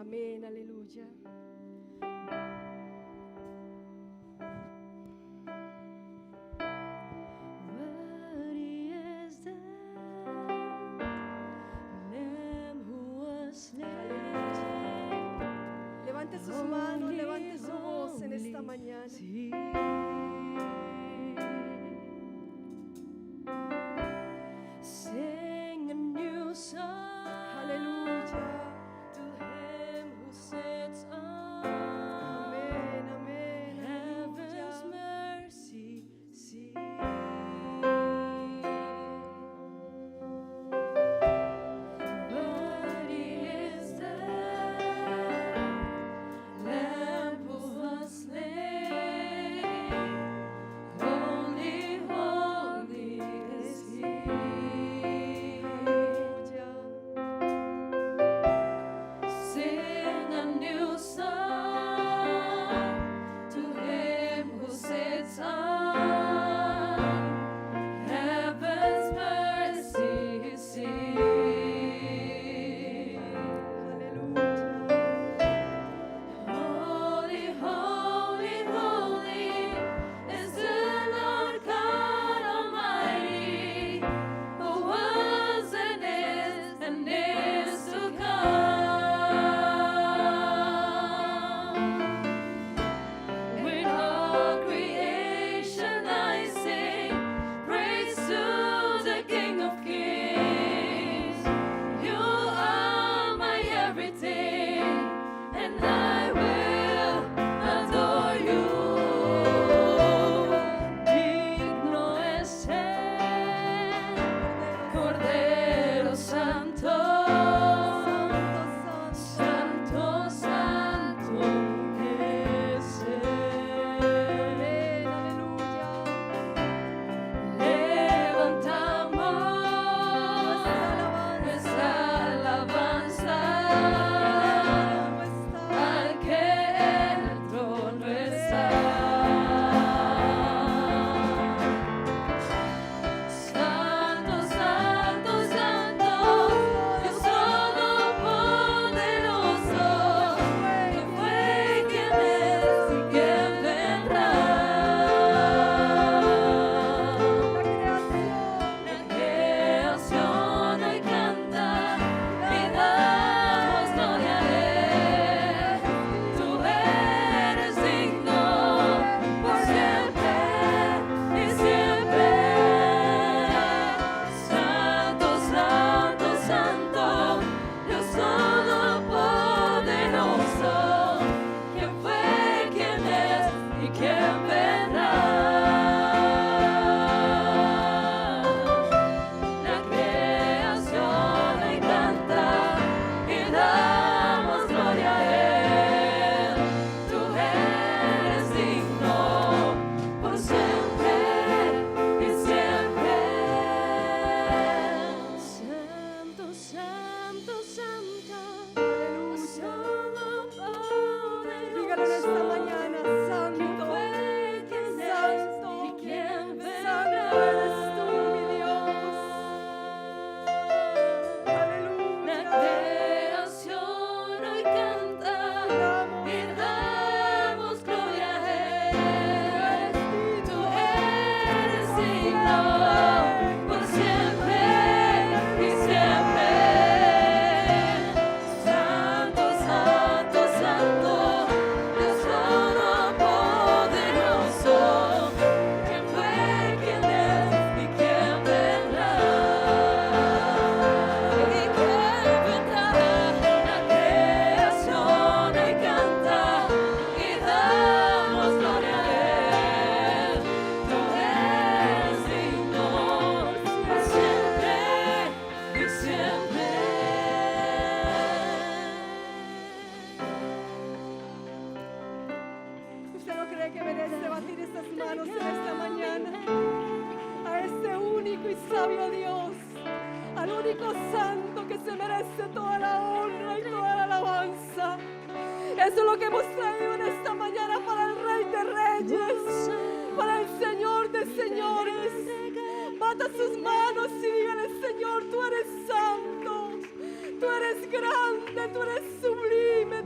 Amén, aleluya. Worthy is the Lamb who was slain. Levante sus manos, levante su voz en esta mañana. Sing a new song. Aleluya. To him who sits on Amén, amén, heaven's aleluya. mercy seat. Worthy is the Lamb who was slain. Holy, holy is He. Aleluya. Sing a new song to Him who sits on heaven's mercy seat. Holy, holy, holy is the Lord God Almighty, who was and is to come. With all creation I sing praise to the King of Kings. You are my everything, and I will adore you. Digno es Él, Cordero Santo, Santo, Santo es Él. Levantamos nuestra alabanza al que en el trono está. Santo, Santo, Santo, Dios Todopoderoso, que fue, quien es y quien vendrá. La creación hoy canta y damos gloria a Él. Tú eres digno por siempre y siempre. Santo, Santo, Santo, Dios Todopoderoso, quien fue, quien es y quien vendrá. La creación hoy canta y damos gloria a Él. Tú eres digno por siempre y siempre. Santo, Santo, Santo, Dios Todopoderoso. Dígalo en esta mañana, Santo, Santo, y quien Santo eres tú, mi Dios. La Aleluya. creación hoy canta y damos gloria a Él. Tú eres digno por siempre y siempre. Santo, Santo, Santo, Dios Todopoderoso, quien fue, quien es y quien vendrá. Y quien vendrá. La creación hoy canta y damos gloria a Él. Tú eres digno por siempre y siempre. ¿Usted no cree que merece batir estas manos en esta mañana? A este único y sabio Dios, al único santo que se merece toda la honra y toda la alabanza. Eso es lo que hemos traído en esta mañana para el Rey de Reyes, para el Señor de Señores. Bata sus manos y dígale: Señor, tú eres santo, tú eres grande, tú eres sublime,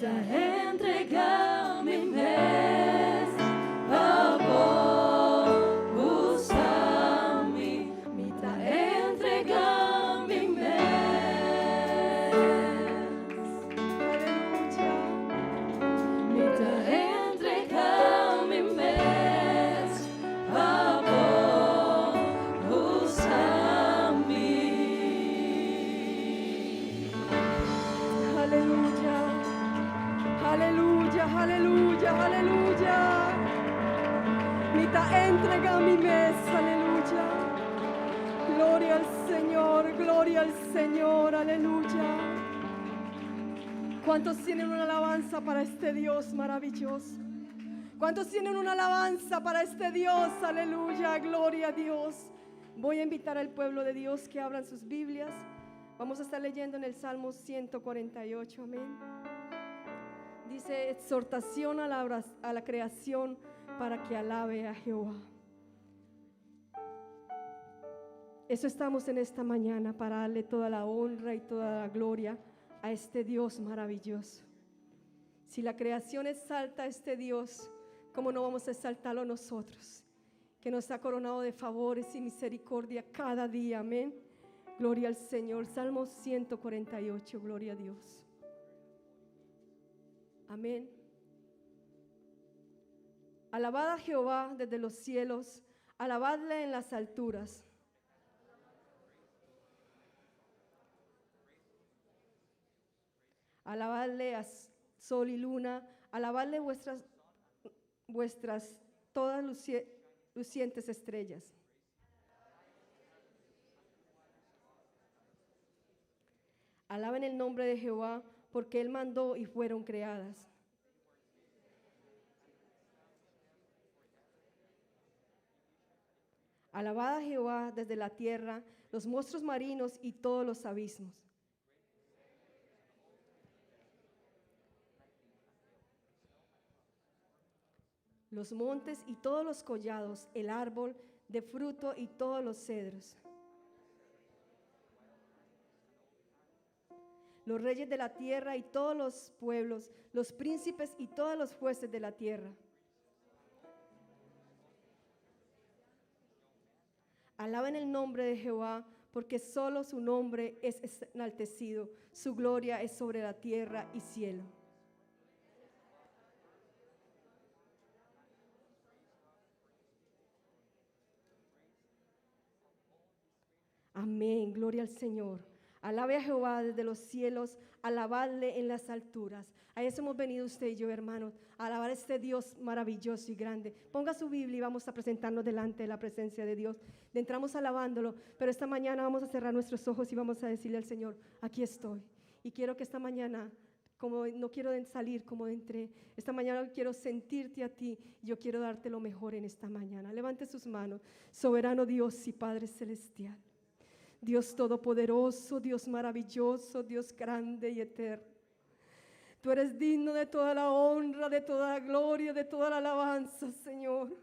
entrega mi mes, amor, usa-me, me dá entrega mi mes, me dá entrega mi mes, amor, usa-me. Aleluya, aleluya, aleluya, aleluya. Mita entrega mi mes, aleluya. Gloria al Señor, aleluya. ¿Cuántos tienen una alabanza para este Dios maravilloso? ¿Cuántos tienen una alabanza para este Dios? Aleluya, gloria a Dios. Voy a invitar al pueblo de Dios que abran sus Biblias. Vamos a estar leyendo en el Salmo 148, amén. Dice, exhortación a la creación para que alabe a Jehová. Eso estamos en esta mañana, para darle toda la honra y toda la gloria a este Dios maravilloso. Si la creación exalta a este Dios, ¿cómo no vamos a exaltarlo nosotros? Que nos ha coronado de favores y misericordia cada día, amén. Gloria al Señor. Salmo 148, gloria a Dios. Amén. Alabad a Jehová desde los cielos, alabadle en las alturas. Alabadle a sol y luna, alabadle vuestras todas lucientes estrellas. Alaben el nombre de Jehová, porque Él mandó y fueron creadas. Alabad a Jehová desde la tierra, los monstruos marinos y todos los abismos. Los montes y todos los collados, el árbol de fruto y todos los cedros. Los reyes de la tierra y todos los pueblos, los príncipes y todos los jueces de la tierra. Alaben el nombre de Jehová, porque solo su nombre es enaltecido, su gloria es sobre la tierra y cielo. Amén, gloria al Señor. Alabe a Jehová desde los cielos, alabadle en las alturas. A eso hemos venido usted y yo, hermanos, a alabar a este Dios maravilloso y grande. Ponga su Biblia y vamos a presentarnos delante de la presencia de Dios. Entramos alabándolo, pero esta mañana vamos a cerrar nuestros ojos y vamos a decirle al Señor, aquí estoy. Y quiero que esta mañana, como no quiero salir como entré, esta mañana quiero sentirte a ti. Yo quiero darte lo mejor en esta mañana. Levante sus manos, soberano Dios y Padre celestial. Dios todopoderoso, Dios maravilloso, Dios grande y eterno. Tú eres digno de toda la honra, de toda la gloria, de toda la alabanza, Señor.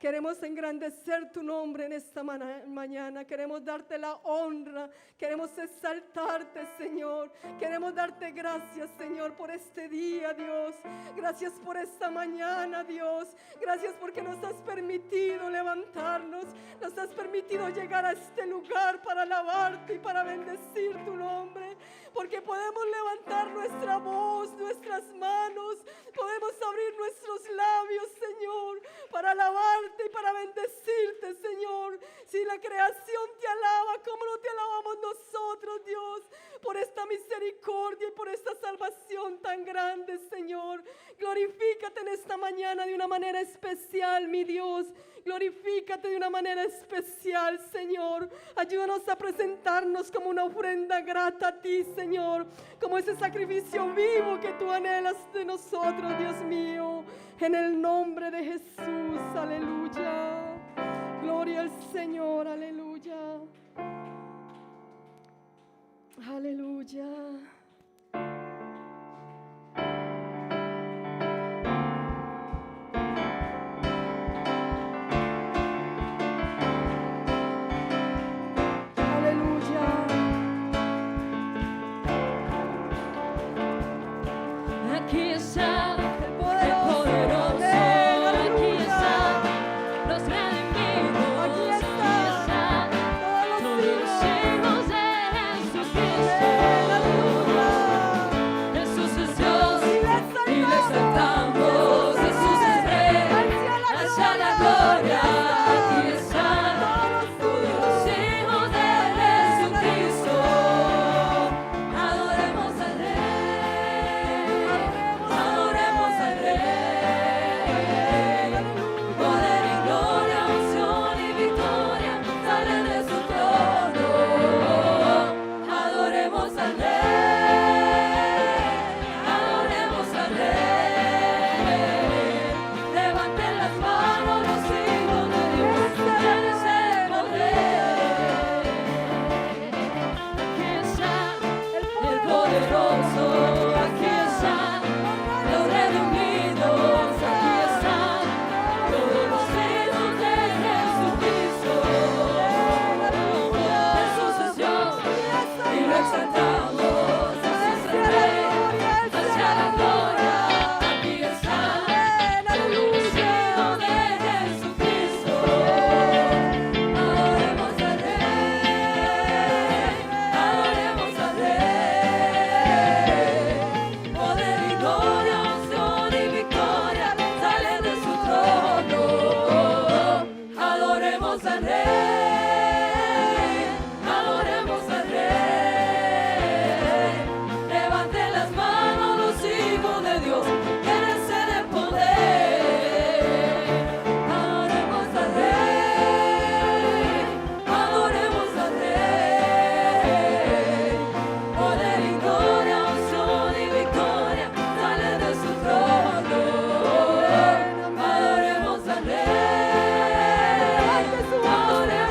Queremos engrandecer tu nombre en esta mañana. Queremos darte la honra. Queremos exaltarte, Señor. Queremos darte gracias, Señor, por este día, Dios. Gracias por esta mañana, Dios. Gracias porque nos has permitido levantarnos. Nos has permitido llegar a este lugar para alabarte y para bendecir tu nombre. Porque podemos levantar nuestra voz, nuestras manos. Podemos abrir nuestros labios, Señor, para alabarte y para bendecirte, Señor. Si la creación te alaba, ¿cómo no te alabamos nosotros, Dios? Por esta misericordia y por esta salvación tan grande, Señor. Glorifícate en esta mañana de una manera especial, mi Dios. Glorifícate de una manera especial, Señor. Ayúdanos a presentarnos como una ofrenda grata a ti, Señor. Como ese sacrificio vivo que tú anhelas de nosotros, Dios mío. En el nombre de Jesús, aleluya. Gloria al Señor, aleluya. Aleluya. Aquí está. Todos los hijos. hijos de Jesucristo. Aleluya. Jesús es Dios Y y le exaltamos. Jesús es Rey, hacia la gloria. Aquí están todos los hijos de Jesucristo. Adoremos al Rey, adoremos al Rey. Poder y gloria, unción y victoria salen de su trono. Adoremos al Rey, adoremos al Rey. Levanten las manos los hijos de Dios, llénense de poder. Aquí está el poderoso, aquí están los redimidos, aquí están todos los hijos de Jesucristo. Jesús es Dios y lo exaltamos. Jesús es Rey, hacia la gloria. Aquí están todos los hijos de Jesucristo. Adoremos al Rey, adoremos al Rey. Poder y gloria, unción y victoria salen de su trono. Adoremos al Rey, adoremos al Rey. Levanten las manos los hijos de Dios, llénense de poder. Adoremos al Rey, adoremos al Rey. Poder y gloria, unción y victoria salen de su trono. Adoremos al Rey, adoremos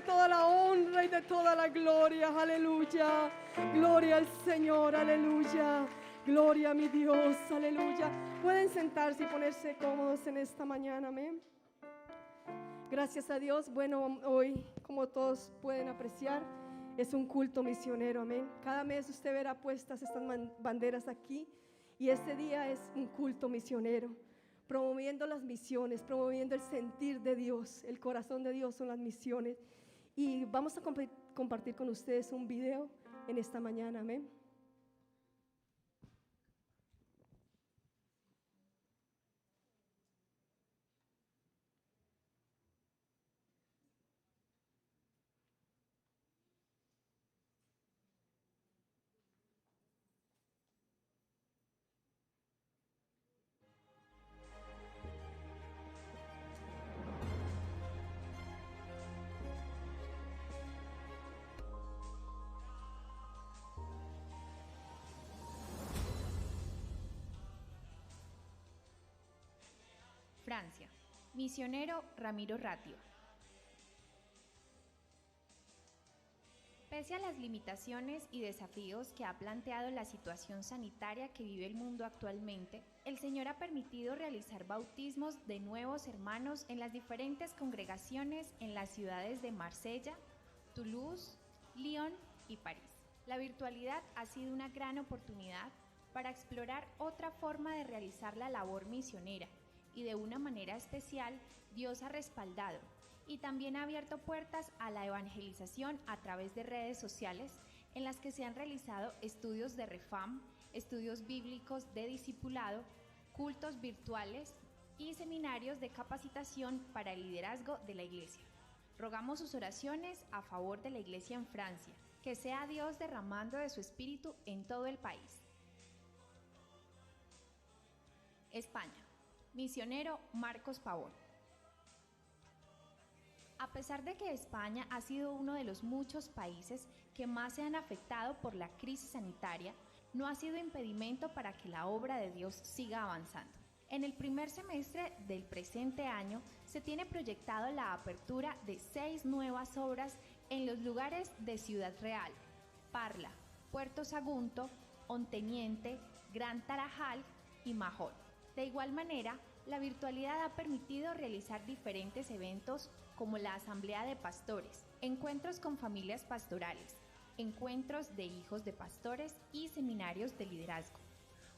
toda la honra y de toda la gloria. Aleluya. Gloria al Señor. Aleluya. Gloria a mi Dios. Aleluya. Pueden sentarse y ponerse cómodos en esta mañana. Amén. Gracias a Dios. Bueno, hoy, como todos pueden apreciar, es un culto misionero. Amén. Cada mes usted verá puestas estas banderas aquí. Y este día es un culto misionero, promoviendo las misiones, promoviendo el sentir de Dios. El corazón de Dios son las misiones. Y vamos a compartir con ustedes un video en esta mañana. Amén. Francia. Misionero Ramiro Ratio. Pese a las limitaciones y desafíos que ha planteado la situación sanitaria que vive el mundo actualmente, el Señor ha permitido realizar bautismos de nuevos hermanos en las diferentes congregaciones en las ciudades de Marsella, Toulouse, Lyon y París. La virtualidad ha sido una gran oportunidad para explorar otra forma de realizar la labor misionera, y de una manera especial Dios ha respaldado y también ha abierto puertas a la evangelización a través de redes sociales en las que se han realizado estudios de Refam, estudios bíblicos de discipulado, cultos virtuales y seminarios de capacitación para el liderazgo de la Iglesia. Rogamos sus oraciones a favor de la Iglesia en Francia, que sea Dios derramando de su espíritu en todo el país. España. Misionero Marcos Pavón. A pesar de que España ha sido uno de los muchos países que más se han afectado por la crisis sanitaria, no ha sido impedimento para que la obra de Dios siga avanzando. En el primer semestre del presente año se tiene proyectado la apertura de 6 nuevas obras en los lugares de Ciudad Real, Parla, Puerto Sagunto, Onteniente, Gran Tarajal y Mahón. De igual manera, la virtualidad ha permitido realizar diferentes eventos como la Asamblea de Pastores, encuentros con familias pastorales, encuentros de hijos de pastores y seminarios de liderazgo.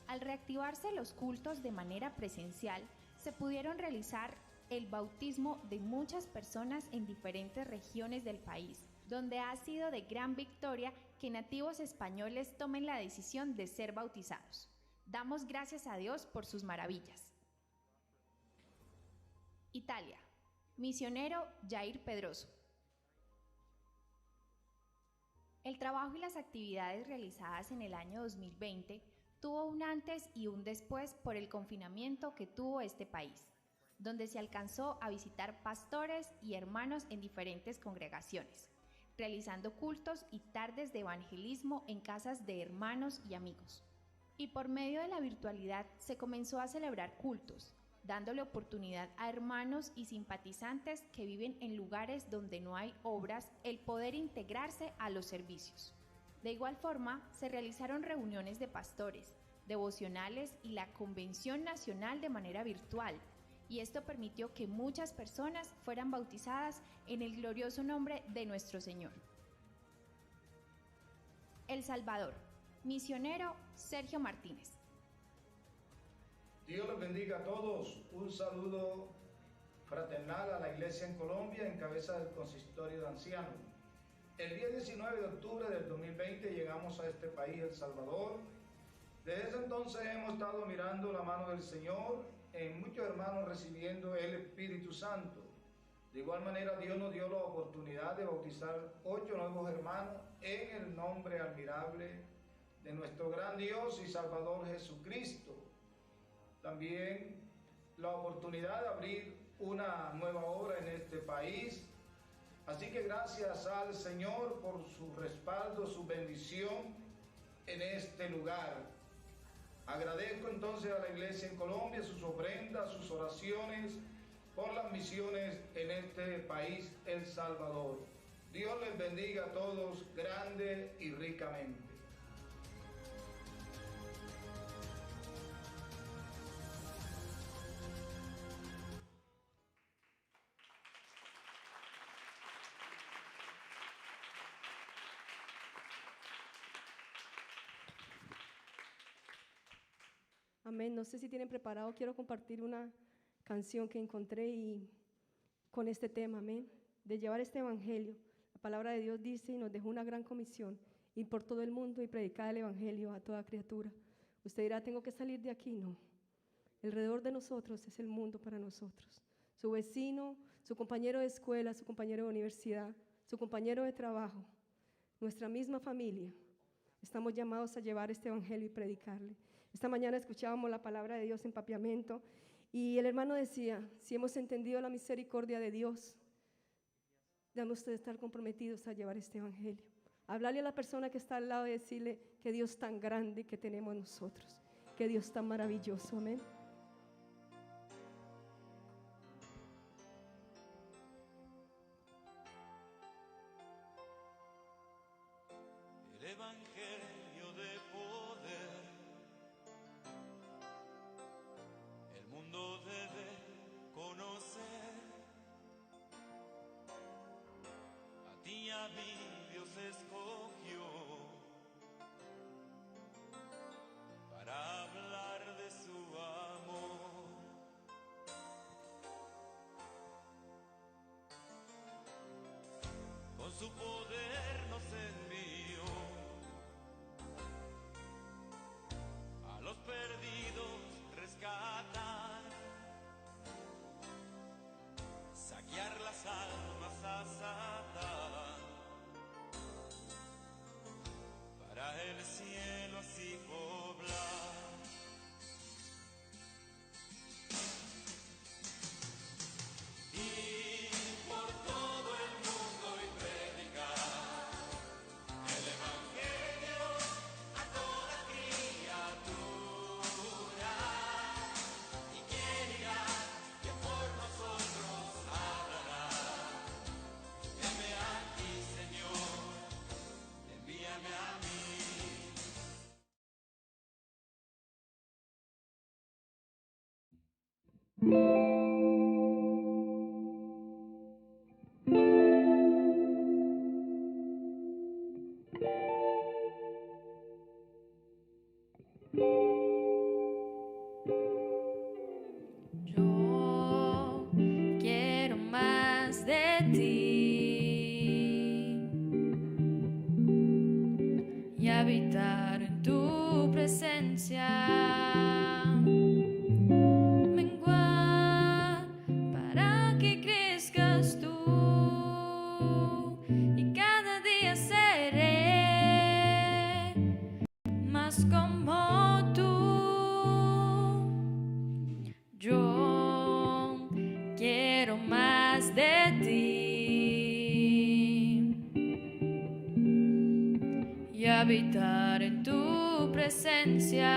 Al reactivarse los cultos de manera presencial, se pudieron realizar el bautismo de muchas personas en diferentes regiones del país, donde ha sido de gran victoria que nativos españoles tomen la decisión de ser bautizados. Damos gracias a Dios por sus maravillas. Italia. Misionero Jair Pedroso. El trabajo y las actividades realizadas en el año 2020 tuvo un antes y un después por el confinamiento que tuvo este país, donde se alcanzó a visitar pastores y hermanos en diferentes congregaciones, realizando cultos y tardes de evangelismo en casas de hermanos y amigos. Y por medio de la virtualidad se comenzó a celebrar cultos, dándole oportunidad a hermanos y simpatizantes que viven en lugares donde no hay obras el poder integrarse a los servicios. De igual forma, se realizaron reuniones de pastores, devocionales y la Convención Nacional de manera virtual, y esto permitió que muchas personas fueran bautizadas en el glorioso nombre de nuestro Señor. El Salvador. Misionero Sergio Martínez. Dios los bendiga a todos. Un saludo fraternal a la Iglesia en Colombia en cabeza del Consistorio de Ancianos. El día 19 de octubre del 2020 llegamos a este país, El Salvador. Desde ese entonces hemos estado mirando la mano del Señor en muchos hermanos recibiendo el Espíritu Santo. De igual manera, Dios nos dio la oportunidad de bautizar 8 nuevos hermanos en el nombre admirable de nuestro gran Dios y Salvador Jesucristo. También la oportunidad de abrir una nueva obra en este país. Así que gracias al Señor por su respaldo, su bendición en este lugar. Agradezco entonces a la Iglesia en Colombia sus ofrendas, sus oraciones por las misiones en este país, El Salvador. Dios les bendiga a todos grande y ricamente. Amén. No sé si tienen preparado, quiero compartir una canción que encontré y con este tema, amén, de llevar este evangelio. La palabra de Dios dice y nos dejó una gran comisión, ir por todo el mundo y predicar el evangelio a toda criatura. Usted dirá, ¿tengo que salir de aquí? No. Alrededor de nosotros es el mundo para nosotros. Su vecino, su compañero de escuela, su compañero de universidad, su compañero de trabajo, nuestra misma familia. Estamos llamados a llevar este evangelio y predicarle. Esta mañana escuchábamos la palabra de Dios en Papiamento y el hermano decía, si hemos entendido la misericordia de Dios, debemos de estar comprometidos a llevar este evangelio. Hablarle a la persona que está al lado y decirle que Dios tan grande que tenemos nosotros, que Dios tan maravilloso, amén. El evangelio de poder, el mundo debe conocer. A ti y a mí Dios escogió para hablar de su amor. Con su poder nos envió a los perdidos rescatar, saquear las almas a Satán, para el cielo así poblar. Y por todo el mundo y predicar el evangelio a toda criatura. Y quién irá que por nosotros hablará. Heme aquí, Señor, envíame a mí. Yo quiero más de ti y habitar en tu presencia, menguar para que crezcas tú y cada día seré más como tú. Yo quiero más de ti y habitar en tu presencia,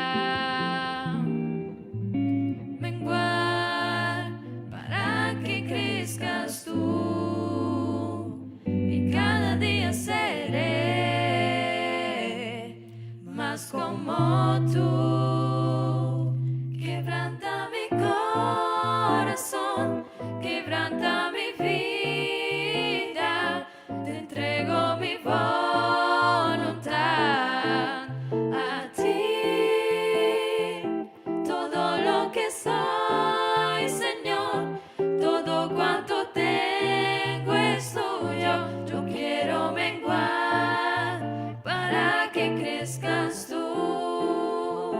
menguar para que crezcas tú y cada día seré más como tú. Quebranta mi corazón, quebranta mi vida, te entrego mi voluntad a ti. Todo lo que soy, Señor, todo cuanto tengo es tuyo. Yo quiero menguar para que crezcas tú.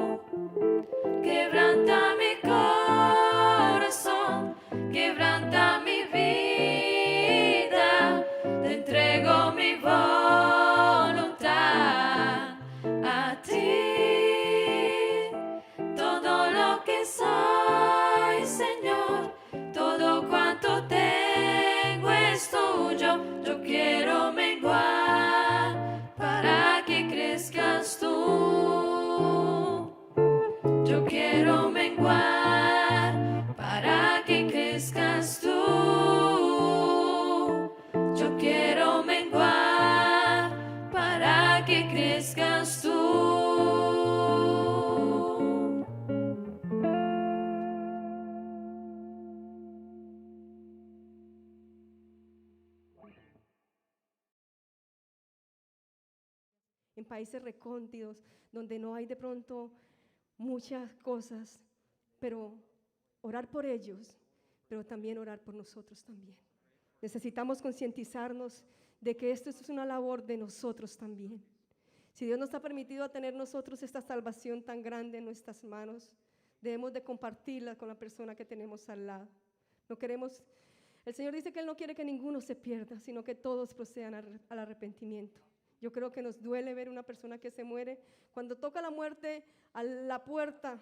en países recónditos, donde no hay de pronto muchas cosas, pero orar por ellos, pero también orar por nosotros también. Necesitamos concientizarnos de que esto es una labor de nosotros también. Si Dios nos ha permitido tener nosotros esta salvación tan grande en nuestras manos, debemos de compartirla con la persona que tenemos al lado. No queremos, el Señor dice que Él no quiere que ninguno se pierda, sino que todos procedan al arrepentimiento. Yo creo que nos duele ver una persona que se muere. Cuando toca la muerte a la puerta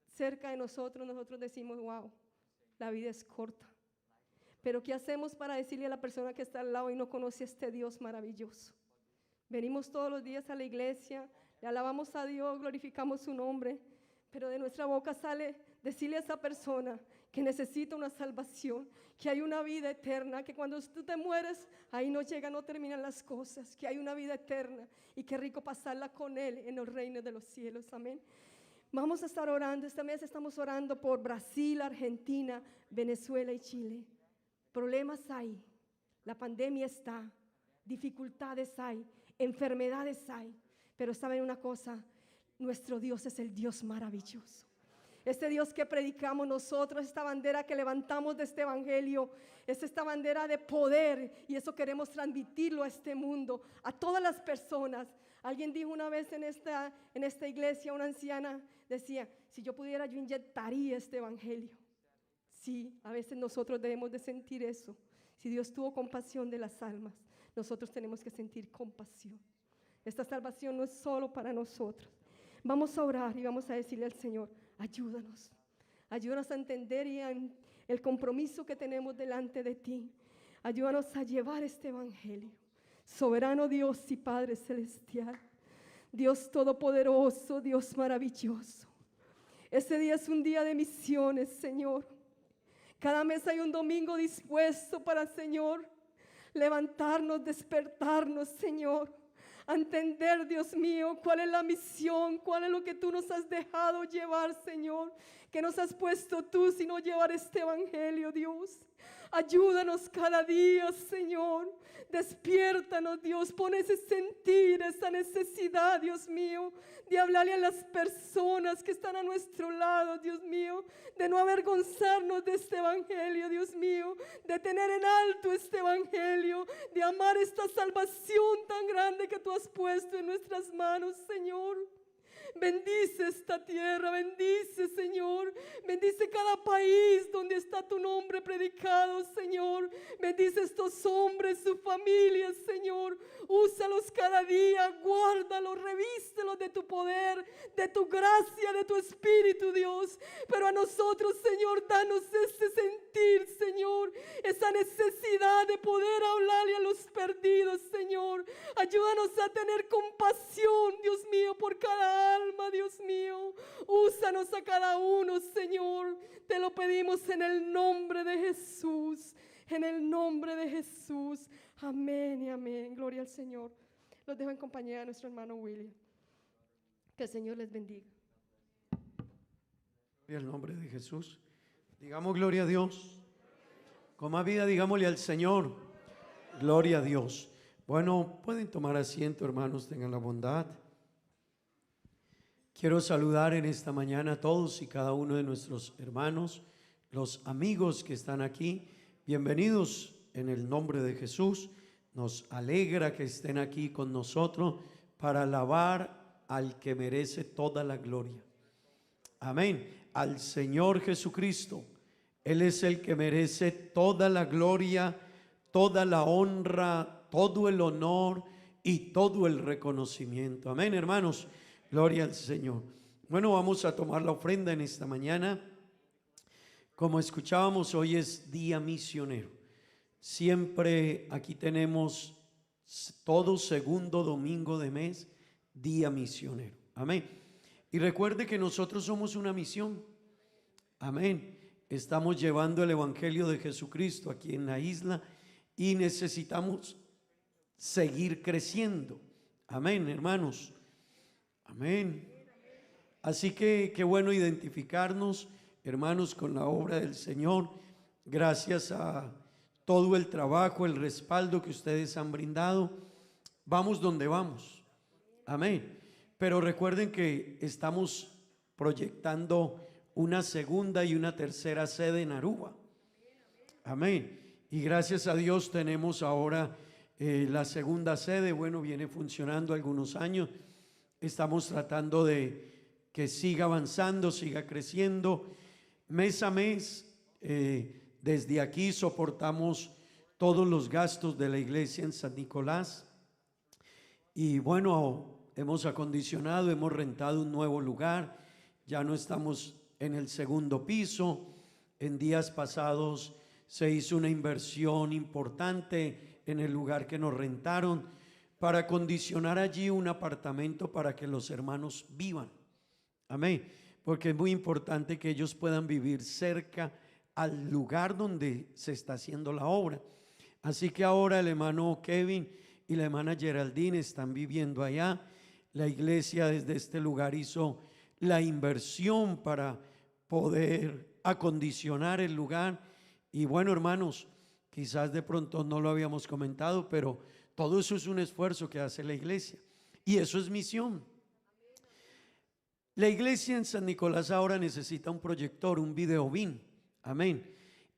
cerca de nosotros, nosotros decimos, wow, la vida es corta. Pero ¿qué hacemos para decirle a la persona que está al lado y no conoce a este Dios maravilloso? Venimos todos los días a la iglesia, le alabamos a Dios, glorificamos su nombre, pero de nuestra boca sale decirle a esa persona que necesita una salvación, que hay una vida eterna, que cuando tú te mueres, ahí no llegan, no terminan las cosas, que hay una vida eterna y qué rico pasarla con Él en los reinos de los cielos, amén. Vamos a estar orando, esta mes estamos orando por Brasil, Argentina, Venezuela y Chile. Problemas hay, la pandemia está, dificultades hay, enfermedades hay, pero saben una cosa, nuestro Dios es el Dios maravilloso. Este Dios que predicamos nosotros, esta bandera que levantamos de este evangelio, es esta bandera de poder y eso queremos transmitirlo a este mundo, a todas las personas. Alguien dijo una vez en esta iglesia, una anciana decía, si yo pudiera yo inyectaría este evangelio. Sí, a veces nosotros debemos de sentir eso. Si Dios tuvo compasión de las almas, nosotros tenemos que sentir compasión. Esta salvación no es solo para nosotros. Vamos a orar y vamos a decirle al Señor, ayúdanos a entender el compromiso que tenemos delante de ti. Ayúdanos a llevar este evangelio. Soberano Dios y Padre celestial, Dios todopoderoso, Dios maravilloso. Este día es un día de misiones, Señor. Cada mes hay un domingo dispuesto para, Señor, levantarnos, despertarnos, Señor, a entender, Dios mío, cuál es la misión, cuál es lo que tú nos has dejado llevar, Señor, que nos has puesto tú, sino llevar este evangelio, Dios. Ayúdanos cada día, Señor. Despiértanos, Dios. Pon ese sentir, esa necesidad, Dios mío, de hablarle a las personas que están a nuestro lado, Dios mío, de no avergonzarnos de este evangelio, Dios mío, de tener en alto este evangelio, de amar esta salvación tan grande que tú has puesto en nuestras manos, Señor. Bendice esta tierra, bendice, Señor, bendice cada país donde está tu nombre predicado, Señor. Bendice estos hombres, sus familias, Señor. Úsalos cada día, guárdalos, revístelos de tu poder, de tu gracia, de tu espíritu, Dios. Pero a nosotros, Señor, danos ese sentir, Señor, esa necesidad de poder hablarle a los perdidos, Señor. Ayúdanos a tener compasión, Dios mío, por cada alma, Dios mío. Úsanos a cada uno, Señor. Te lo pedimos en el nombre de Jesús. En el nombre de Jesús. Amén y amén. Gloria al Señor. Los dejo en compañía de nuestro hermano William. Que el Señor les bendiga. En el nombre de Jesús. Digamos gloria a Dios. Con más vida digámosle al Señor. Gloria a Dios. Bueno, pueden tomar asiento, hermanos, tengan la bondad. Quiero saludar en esta mañana a todos y cada uno de nuestros hermanos, los amigos que están aquí. Bienvenidos en el nombre de Jesús. Nos alegra que estén aquí con nosotros para alabar al que merece toda la gloria. Amén. Al Señor Jesucristo. Él es el que merece toda la gloria, toda la honra, todo el honor y todo el reconocimiento. Amén, hermanos. Gloria al Señor. Bueno, vamos a tomar la ofrenda en esta mañana. Como escuchábamos, hoy es día misionero. Siempre aquí tenemos todo segundo domingo de mes, día misionero. Amén. Y recuerde que nosotros somos una misión. Amén. Estamos llevando el evangelio de Jesucristo aquí en la isla y necesitamos seguir creciendo. Amén, hermanos. Amén. Así que qué bueno identificarnos, hermanos, con la obra del Señor. Gracias a todo el trabajo, el respaldo que ustedes han brindado. Vamos donde vamos. Amén. Pero recuerden que estamos proyectando una segunda y una tercera sede en Aruba. Amén. Y gracias a Dios tenemos ahora la segunda sede. Bueno, viene funcionando algunos años. Estamos tratando de que siga avanzando, siga creciendo. Mes a mes, desde aquí soportamos todos los gastos de la iglesia en San Nicolás. Y bueno, hemos acondicionado, hemos rentado un nuevo lugar. Ya no estamos en el segundo piso. En días pasados se hizo una inversión importante en el lugar que nos rentaron para acondicionar allí un apartamento para que los hermanos vivan. Amén. Porque es muy importante que ellos puedan vivir cerca al lugar donde se está haciendo la obra. Así que ahora el hermano Kevin y la hermana Geraldine están viviendo allá. La iglesia desde este lugar hizo la inversión para poder acondicionar el lugar. Y bueno, hermanos, quizás de pronto no lo habíamos comentado, pero todo eso es un esfuerzo que hace la iglesia. Y eso es misión. La iglesia en San Nicolás ahora necesita un proyector, un video bin. Amén.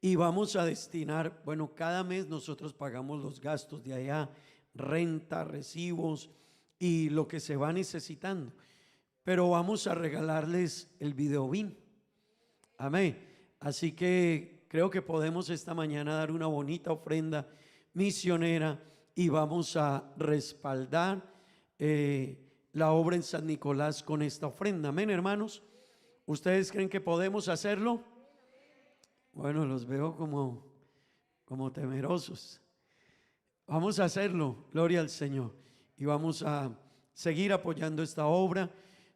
Y vamos a destinar, bueno, cada mes nosotros pagamos los gastos de allá, renta, recibos y lo que se va necesitando. Pero vamos a regalarles el video bin. Amén. Así que creo que podemos esta mañana dar una bonita ofrenda misionera y vamos a respaldar la obra en San Nicolás con esta ofrenda. Amén, hermanos. ¿Ustedes creen que podemos hacerlo? Bueno, los veo como temerosos. Vamos a hacerlo, gloria al Señor. Y vamos a seguir apoyando esta obra.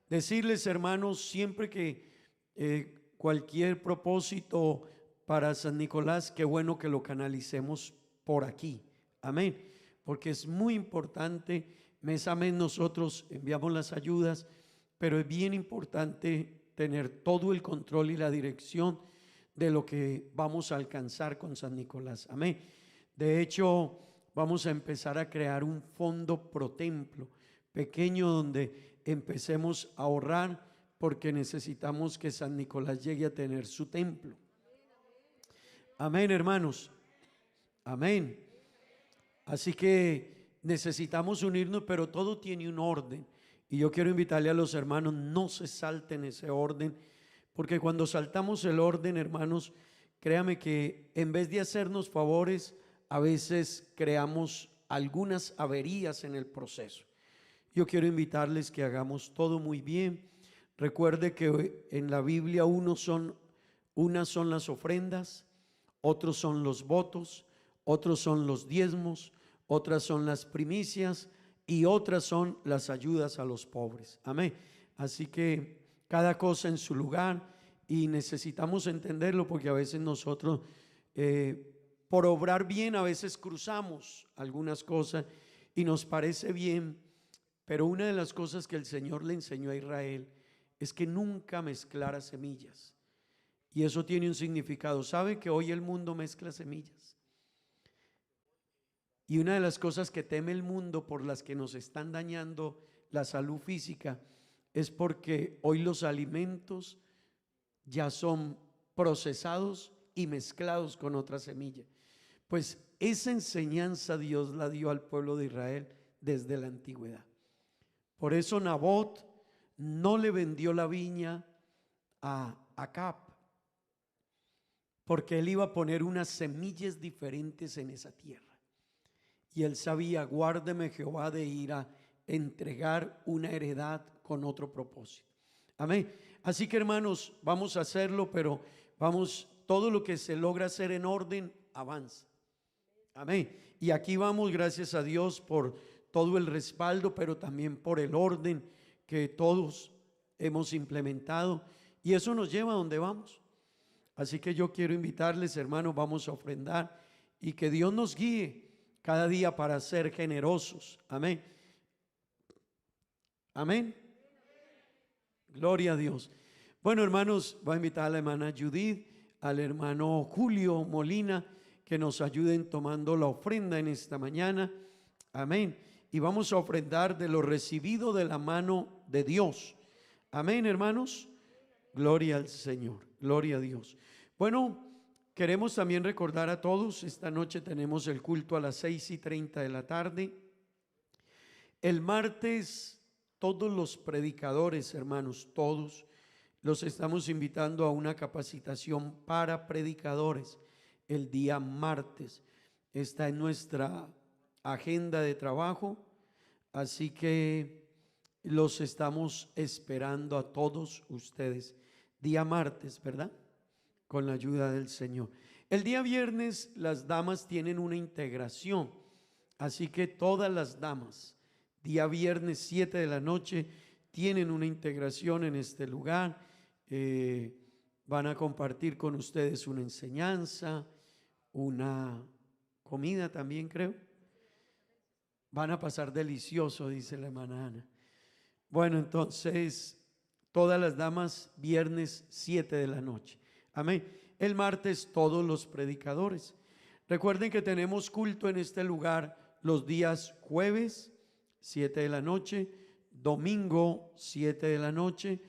Decirles, hermanos, siempre que cualquier propósito para San Nicolás, qué bueno que lo canalicemos por aquí. Amén. Porque es muy importante. Mes a mes nosotros enviamos las ayudas, pero es bien importante tener todo el control y la dirección de lo que vamos a alcanzar con San Nicolás. Amén. De hecho, vamos a empezar a crear un fondo pro templo pequeño donde empecemos a ahorrar porque necesitamos que San Nicolás llegue a tener su templo. Amén, hermanos. Amén. Así que necesitamos unirnos, pero todo tiene un orden. Y yo quiero invitarle a los hermanos, no se salten ese orden, porque cuando saltamos el orden, hermanos, créame que en vez de hacernos favores, a veces creamos algunas averías en el proceso. Yo quiero invitarles que hagamos todo muy bien. Recuerde que en la Biblia unas son las ofrendas, otros son los votos, otros son los diezmos, otras son las primicias y otras son las ayudas a los pobres. Amén. Así que cada cosa en su lugar, y necesitamos entenderlo porque a veces nosotros por obrar bien a veces cruzamos algunas cosas y nos parece bien, pero una de las cosas que el Señor le enseñó a Israel es que nunca mezclara semillas, y eso tiene un significado. ¿Sabe que hoy el mundo mezcla semillas? Y una de las cosas que teme el mundo, por las que nos están dañando la salud física, es porque hoy los alimentos ya son procesados y mezclados con otra semilla. Pues esa enseñanza Dios la dio al pueblo de Israel desde la antigüedad. Por eso Nabot no le vendió la viña a Acab, porque él iba a poner unas semillas diferentes en esa tierra. Y él sabía, guárdeme Jehová de ir a entregar una heredad con otro propósito. Amén. Así que, hermanos, vamos a hacerlo, pero todo lo que se logra hacer en orden, avanza. Amén. Y aquí vamos, gracias a Dios por todo el respaldo, pero también por el orden que todos hemos implementado. Y eso nos lleva a donde vamos. Así que yo quiero invitarles, hermanos, vamos a ofrendar y que Dios nos guíe cada día para ser generosos. Amén. Amén. Gloria a Dios. Bueno, hermanos, voy a invitar a la hermana Judith, al hermano Julio Molina, que nos ayuden tomando la ofrenda en esta mañana. Amén. y vamos a ofrendar de lo recibido de la mano de Dios. Amén, hermanos. Gloria al Señor, gloria a Dios. Bueno, queremos también recordar a todos, esta noche tenemos el culto a las 6:30 de la tarde. El martes, todos los predicadores, hermanos, todos los estamos invitando a una capacitación para predicadores. El día martes está en nuestra agenda de trabajo, así que los estamos esperando a todos ustedes. Día martes, ¿verdad? Con la ayuda del Señor. El día viernes las damas tienen una integración, así que todas las damas, día viernes 7 de la noche, tienen una integración en este lugar. Van a compartir con ustedes una enseñanza, una comida también, creo. Van a pasar delicioso, dice la hermana Ana. Bueno, entonces, todas las damas, viernes 7 de la noche. Amén. El martes, todos los predicadores. Recuerden que tenemos culto en este lugar los días jueves, 7 de la noche, domingo, 7 de la noche,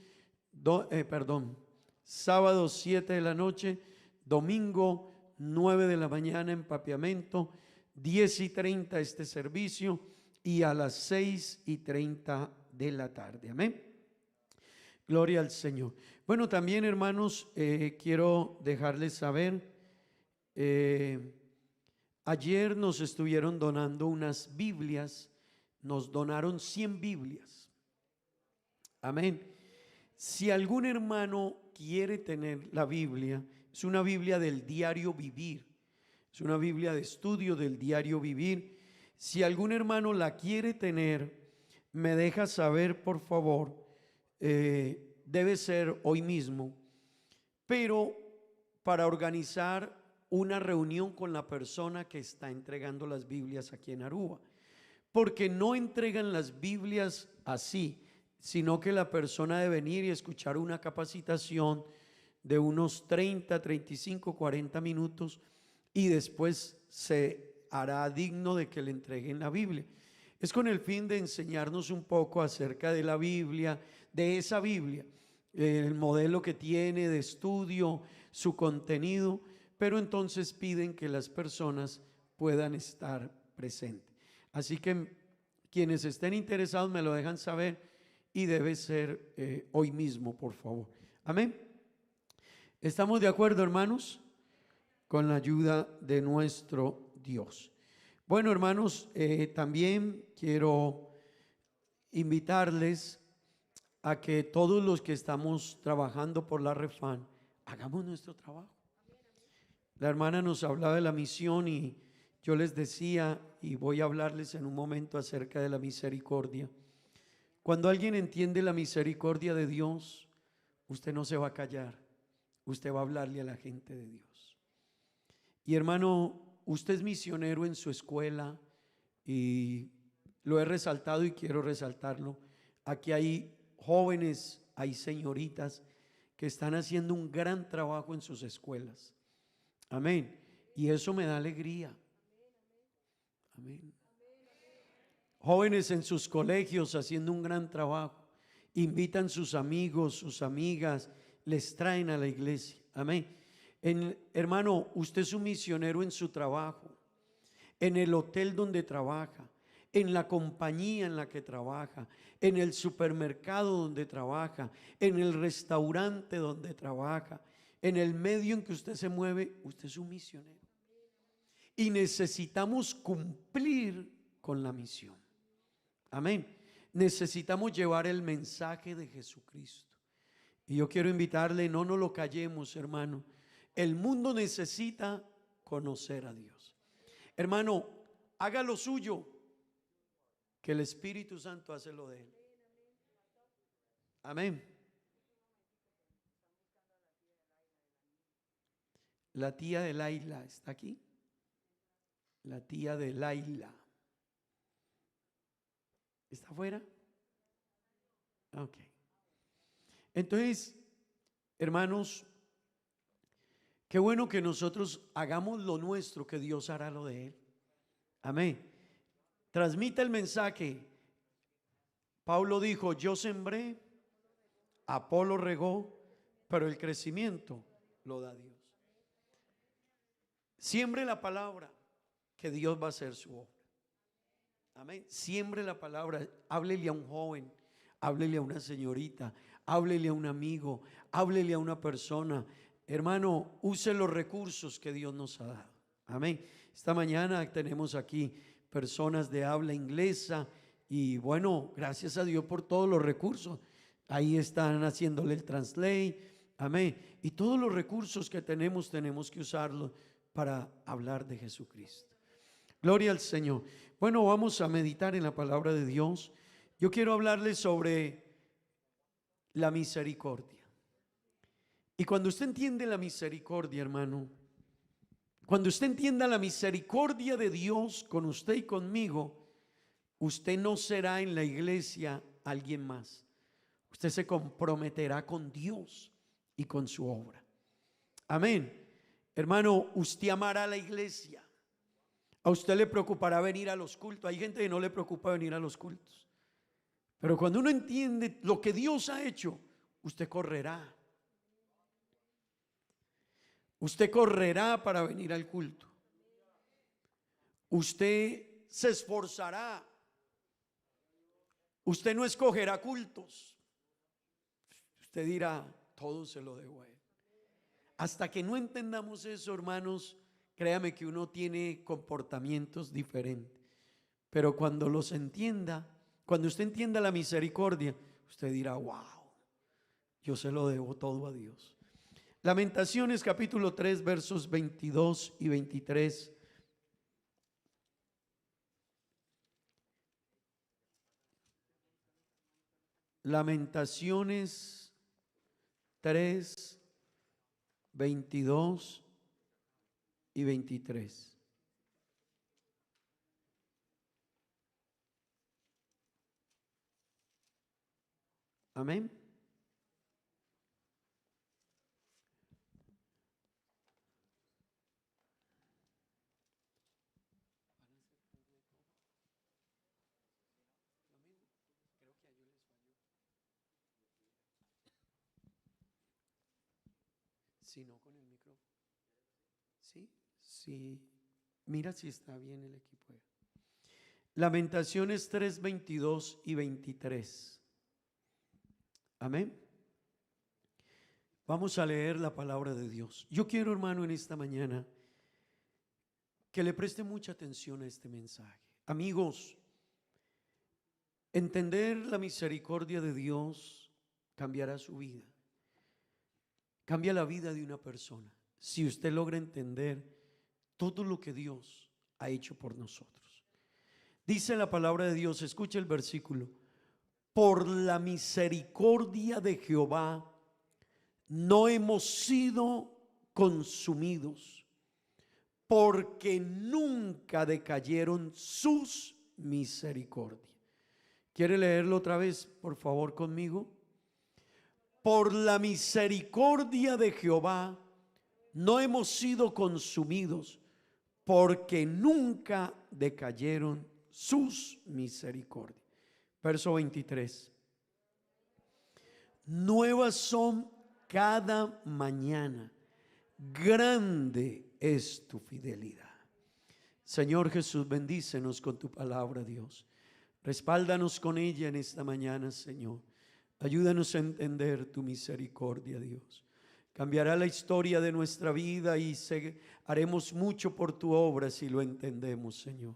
sábado 7 de la noche, domingo 9 de la mañana en Papiamento, 10:30 este servicio y a las 6:30 de la tarde. Amén. Gloria al Señor. Bueno, también hermanos, quiero dejarles saber, ayer nos estuvieron donando unas Biblias, nos donaron 100 Biblias. Amén. Si algún hermano quiere tener la Biblia, es una Biblia del diario vivir, es una Biblia de estudio del diario vivir. Si algún hermano la quiere tener, me deja saber, por favor. Debe ser hoy mismo, pero para organizar una reunión con la persona que está entregando las Biblias aquí en Aruba, porque no entregan las Biblias así, sino que la persona debe venir y escuchar una capacitación de unos 30, 35, 40 minutos y después se hará digno de que le entreguen la Biblia. Es con el fin de enseñarnos un poco acerca de la Biblia, de esa Biblia, el modelo que tiene de estudio, su contenido, pero entonces piden que las personas puedan estar presentes. Así que quienes estén interesados me lo dejan saber y debe ser hoy mismo, por favor. Amén. ¿Estamos de acuerdo, hermanos? Con la ayuda de nuestro Dios. Bueno, hermanos, también quiero invitarles a que todos los que estamos trabajando por la Refan hagamos nuestro trabajo. La hermana nos hablaba de la misión y yo les decía, y voy a hablarles en un momento acerca de la misericordia. Cuando alguien entiende la misericordia de Dios, usted no se va a callar, usted va a hablarle a la gente de Dios. Y hermano, usted es misionero en su escuela y lo he resaltado y quiero resaltarlo. Aquí hay jóvenes, hay señoritas que están haciendo un gran trabajo en sus escuelas. Amén. Y eso me da alegría. Amén. Jóvenes en sus colegios haciendo un gran trabajo. Invitan sus amigos, sus amigas, les traen a la iglesia. Amén. Hermano, usted es un misionero en su trabajo, en el hotel donde trabaja, en la compañía en la que trabaja, en el supermercado donde trabaja, en el restaurante donde trabaja, en el medio en que usted se mueve, usted es un misionero. Y necesitamos cumplir con la misión. Amén. Necesitamos llevar el mensaje de Jesucristo. Y yo quiero invitarle, no nos lo callemos, hermano. El mundo necesita conocer a Dios. Hermano, haga lo suyo, que el Espíritu Santo hace lo de él. Amén. La tía de Laila está aquí. La tía de Laila. ¿Está afuera? Ok. Entonces, hermanos, qué bueno que nosotros hagamos lo nuestro, que Dios hará lo de él. Amén. transmite el mensaje. Pablo dijo: yo sembré, Apolo regó, pero el crecimiento lo da Dios. Siembre la palabra, que Dios va a hacer su obra. Amén. Siembre la palabra. Háblele a un joven, háblele a una señorita, háblele a un amigo, háblele a una persona. Hermano, use los recursos que Dios nos ha dado. Amén. Esta mañana tenemos aquí personas de habla inglesa y bueno, gracias a Dios por todos los recursos. Ahí están haciéndole el translate. Amén. Y todos los recursos que tenemos que usarlos para hablar de Jesucristo. Gloria al Señor. Bueno, vamos a meditar en la palabra de Dios. Yo quiero hablarles sobre la misericordia. Y cuando usted entiende la misericordia, hermano, cuando usted entienda la misericordia de Dios con usted y conmigo, usted no será en la iglesia alguien más. Usted se comprometerá con Dios y con su obra. Amén. Hermano, usted amará a la iglesia. A usted le preocupará venir a los cultos. Hay gente que no le preocupa venir a los cultos. Pero cuando uno entiende lo que Dios ha hecho, usted correrá. Usted correrá para venir al culto. Usted se esforzará. Usted no escogerá cultos. Usted dirá: todo se lo debo a Él. Hasta que no entendamos eso, hermanos, créame que uno tiene comportamientos diferentes. Pero cuando los entienda, cuando usted entienda la misericordia, usted dirá: wow, yo se lo debo todo a Dios. Lamentaciones capítulo 3 versos 22 y 23. Lamentaciones 3, 22 y 23. Amén. Si no, con el micrófono. ¿Sí? Sí. Mira si está bien el equipo. Lamentaciones 3, 22 y 23. Amén. Vamos a leer la palabra de Dios. Yo quiero, hermano, en esta mañana que le preste mucha atención a este mensaje. Amigos, entender la misericordia de Dios cambiará su vida. Cambia la vida de una persona si usted logra entender todo lo que Dios ha hecho por nosotros. Dice la palabra de Dios, escucha el versículo: por la misericordia de Jehová no hemos sido consumidos, porque nunca decayeron sus misericordias. ¿Quiere leerlo otra vez, por favor, conmigo? Por la misericordia de Jehová no hemos sido consumidos, porque nunca decayeron sus misericordias. Verso 23. Nuevas son cada mañana, grande es tu fidelidad. Señor Jesús, bendícenos con tu palabra, Dios. Respáldanos con ella en esta mañana, Señor. Ayúdanos a entender tu misericordia, Dios. Cambiará la historia de nuestra vida y haremos mucho por tu obra si lo entendemos, Señor.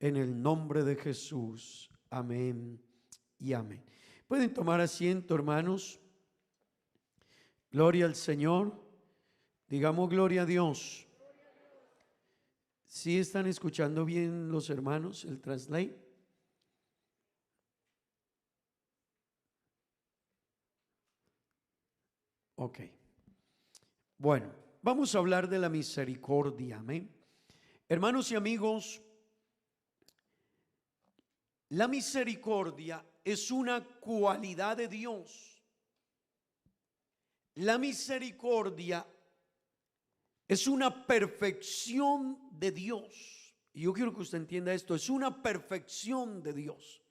En el nombre de Jesús. Amén y amén. Pueden tomar asiento, hermanos. Gloria al Señor. Digamos gloria a Dios. ¿Sí están escuchando bien los hermanos el translate? Ok. Bueno, vamos a hablar de la misericordia. Amén. Hermanos y amigos, la misericordia es una cualidad de Dios. La misericordia es una perfección de Dios. Y yo quiero que usted entienda esto, es una perfección de Dios,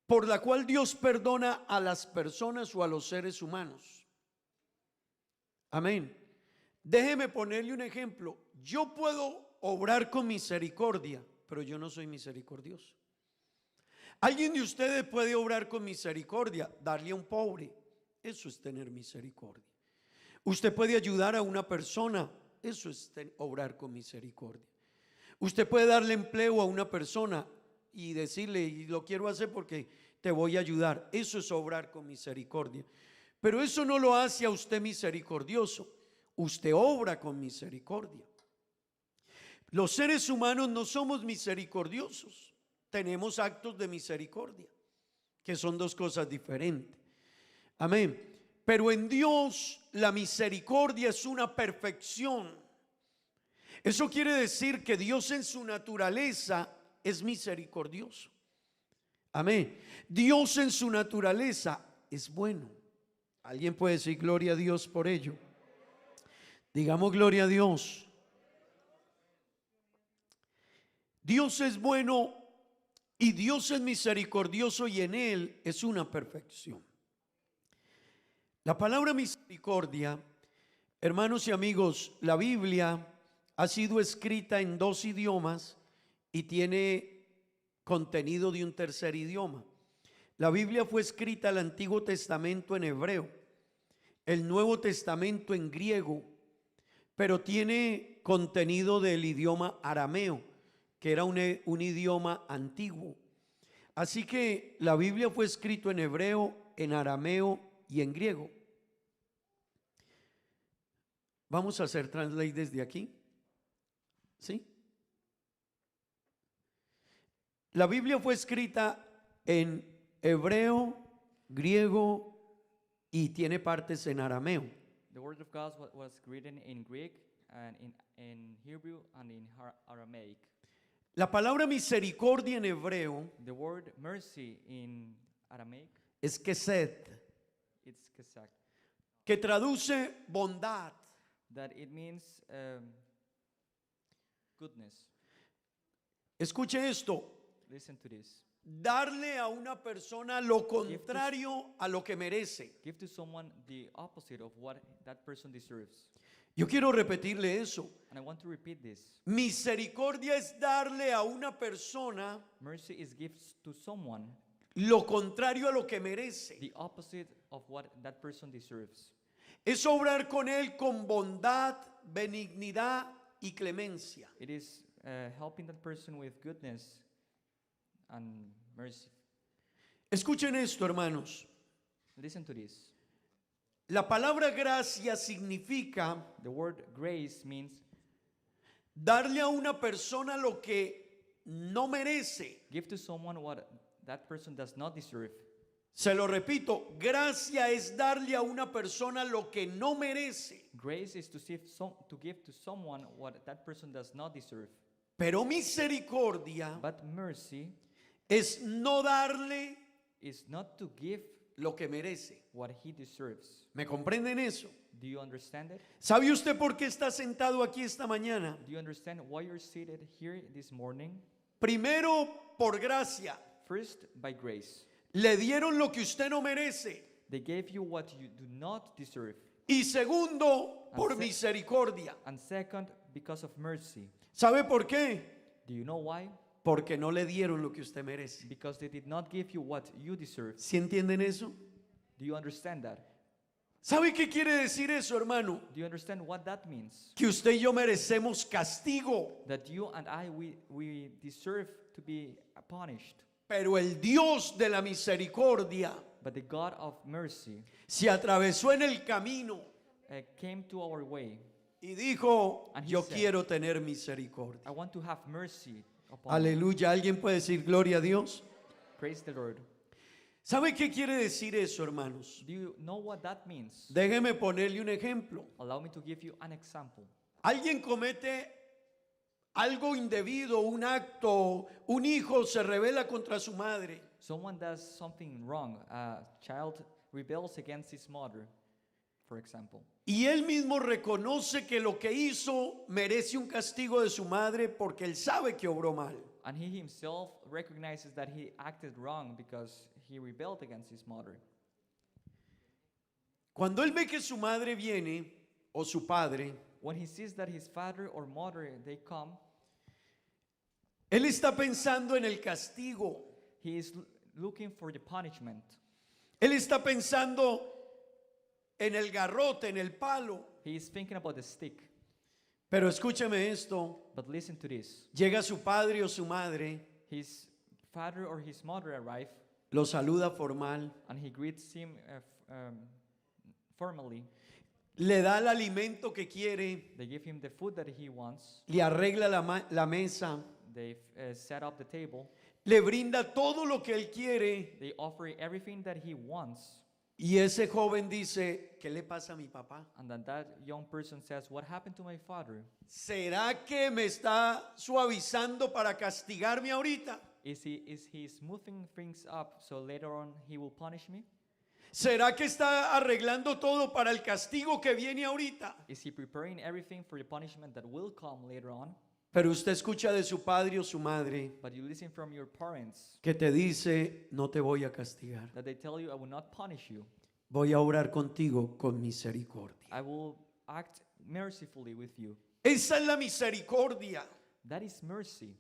por la cual Dios perdona a las personas o a los seres humanos. Amén. Déjeme ponerle un ejemplo. Yo puedo obrar con misericordia, pero yo no soy misericordioso. Alguien de ustedes puede obrar con misericordia, darle a un pobre. Eso es tener misericordia. Usted puede ayudar a una persona. Eso es obrar con misericordia. Usted puede darle empleo a una persona y decirle, y lo quiero hacer porque te voy a ayudar. Eso es obrar con misericordia. Pero eso no lo hace a usted misericordioso. Usted obra con misericordia. Los seres humanos no somos misericordiosos. Tenemos actos de misericordia, que son dos cosas diferentes. Amén. Pero en Dios la misericordia es una perfección. Eso quiere decir que Dios en su naturaleza es misericordioso. Amén. Dios en su naturaleza es bueno. ¿Alguien puede decir gloria a Dios por ello? Digamos gloria a Dios. Dios es bueno y Dios es misericordioso y en Él es una perfección. La palabra misericordia, hermanos y amigos, la Biblia ha sido escrita en 2 idiomas y tiene contenido de un tercer idioma. La Biblia fue escrita el Antiguo Testamento en hebreo, el Nuevo Testamento en griego, pero tiene contenido del idioma arameo, que era un idioma antiguo. Así que la Biblia fue escrita en hebreo, en arameo y en griego. Vamos a hacer translate desde aquí. ¿Sí? La Biblia fue escrita en hebreo, griego y tiene partes en arameo. The word of God was written in Greek and in Hebrew and in Aramaic. La palabra misericordia en hebreo The word mercy in Aramaic, es kesed, it's kesak, que traduce bondad. that it means goodness. Escuche esto, Listen to this. darle a una persona lo contrario a lo que merece. Give to someone the opposite of what that person deserves. Yo quiero repetirle eso. And I want to repeat this. Misericordia es darle a una persona Mercy is gives to someone lo contrario a lo que merece. the opposite of what that person deserves. Es obrar con él con bondad, benignidad y clemencia. It is helping that person with goodness and mercy. Escuchen esto, hermanos. Listen to this. La palabra gracia significa The word grace means darle a una persona lo que no merece. give to someone what that person does not deserve. Se lo repito, gracia es darle a una persona lo que no merece. Grace is to give to someone what that person does not deserve. Pero misericordia But mercy es no darle is not to give lo que merece. what he deserves. ¿Me comprenden eso? Do you understand it? ¿Sabe usted por qué está sentado aquí esta mañana? Do you understand why you're seated here this morning? Primero, por gracia. First, by grace. Le dieron lo que usted no merece. They gave you what you do not deserve. Y segundo, por And misericordia. And second, because of mercy. ¿Sabe por qué? Do you know why? Porque no le dieron lo que usted merece. Because they did not give you what you deserve. ¿Sí entienden eso? Do you understand that? ¿Sabe qué quiere decir eso, hermano? Do you understand what that means? Que usted y yo merecemos castigo, That you and I, we deserve to be punished. pero el Dios de la misericordia But the God of mercy se atravesó en el camino came to our way. y dijo, And he yo said, quiero tener misericordia. I want to have mercy upon you. Aleluya. ¿Alguien puede decir gloria a Dios? Praise the Lord. ¿Sabe qué quiere decir eso, hermanos? Do you know what that means? Déjeme ponerle un ejemplo. Allow me to give you an example. Alguien comete algo indebido, un acto, un hijo se rebela contra su madre. Someone does something wrong. A child rebels against his mother. for example. Y él mismo reconoce que lo que hizo merece un castigo de su madre porque él sabe que obró mal. And he himself recognizes that he acted wrong because he rebelled against his mother. Cuando él ve que su madre viene o su padre, When he sees that his father or mother, they come, él está pensando en el castigo. he is looking for the punishment. Él está pensando en el garrote, en el palo. He is thinking about the stick. Pero escúcheme esto, But listen to this. llega su padre o su madre, His father or his mother arrive, lo saluda formal, and he greets him formally. le da el alimento que quiere, They give him the food that he wants. le arregla la mesa, They set up the table. le brinda todo lo que él quiere. They offer everything that he wants. Y ese joven dice, ¿qué le pasa a mi papá? And then that young person says, what happened to my father? ¿Será que me está suavizando para castigarme ahorita? Is he smoothing things up so later on he will punish me? ¿Será que está arreglando todo para el castigo que viene ahorita? Is he preparing everything for the punishment that will come later on? Pero usted escucha de su padre o su madre But you listen from your parents que te dice, no te voy a castigar, that they tell you, I will not punish you. voy a obrar contigo con misericordia. I will act mercifully with you. Esa es la misericordia. That is mercy.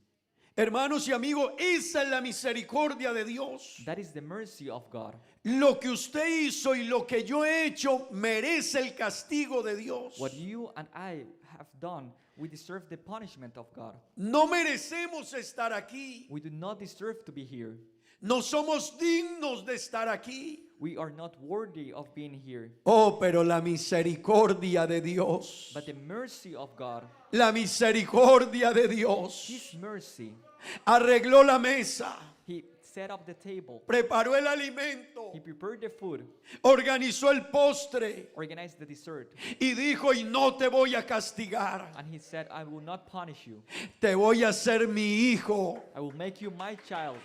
Hermanos y amigos, esa es la misericordia de Dios. That is the mercy of God. Lo que usted hizo y lo que yo he hecho merece el castigo de Dios. What you and I have done, we deserve the punishment of God. No merecemos estar aquí. We do not deserve to be here. No somos dignos de estar aquí. We are not worthy of being here. Oh, pero la misericordia de Dios. But the mercy of God, La misericordia de Dios. His mercy, Arregló la mesa. He set up the table. Preparó el alimento. He prepared the food, Organizó el postre. organized the dessert, Y dijo, y no te voy a castigar. and He said, I will not punish you. Te voy a hacer mi hijo. I will make you my child.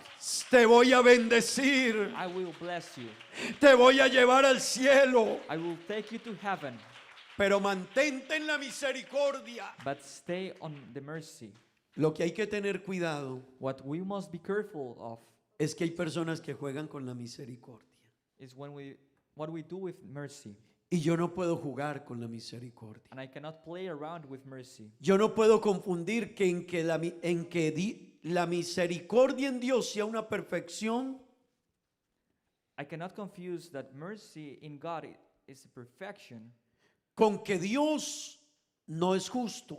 Te voy a bendecir. I will bless you. Te voy a llevar al cielo. I will take you to heaven. Pero mantente en la misericordia. But stay on the mercy. Lo que hay que tener cuidado What we must be careful of es que hay personas que juegan con la misericordia. is what we do with mercy. Y yo no puedo jugar con la misericordia. And I cannot play around with mercy. Yo no puedo confundir que la misericordia en Dios sea una perfección I cannot confuse that mercy in God is a perfection con que Dios no es justo.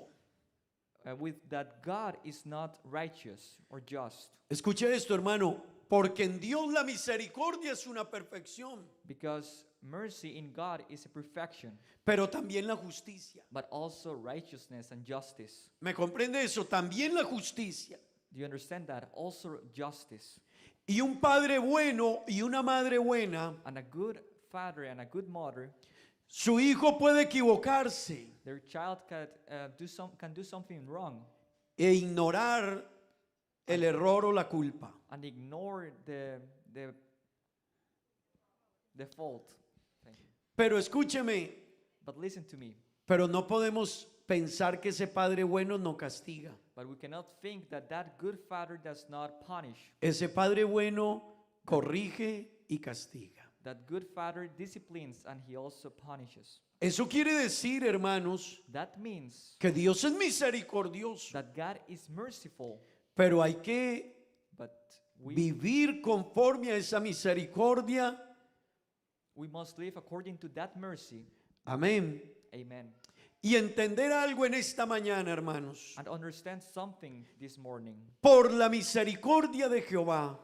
with that God is not righteous or just. Escuche esto, hermano, porque en Dios la misericordia es una perfección, Because mercy in God is a perfection, pero también la justicia. but also righteousness and justice. ¿Me comprende eso? También la justicia. Do you understand that? Also justice. Y un padre bueno y una madre buena, And a good father and a good mother, su hijo puede equivocarse their child can do something wrong e ignorar el error o la culpa. and ignore the fault. Thank you. Pero escúcheme, But listen to me. pero no podemos pensar que ese padre bueno no castiga. But we cannot think that that good father does not punish. Ese padre bueno corrige y castiga. That good father disciplines and he also punishes. Eso quiere decir, hermanos, That means que Dios es misericordioso, that God is merciful, pero hay que but we vivir conforme a esa misericordia. must live according to that mercy. Amén. Amen. Y entender algo en esta mañana, hermanos. And understand something this morning. Por la misericordia de Jehová.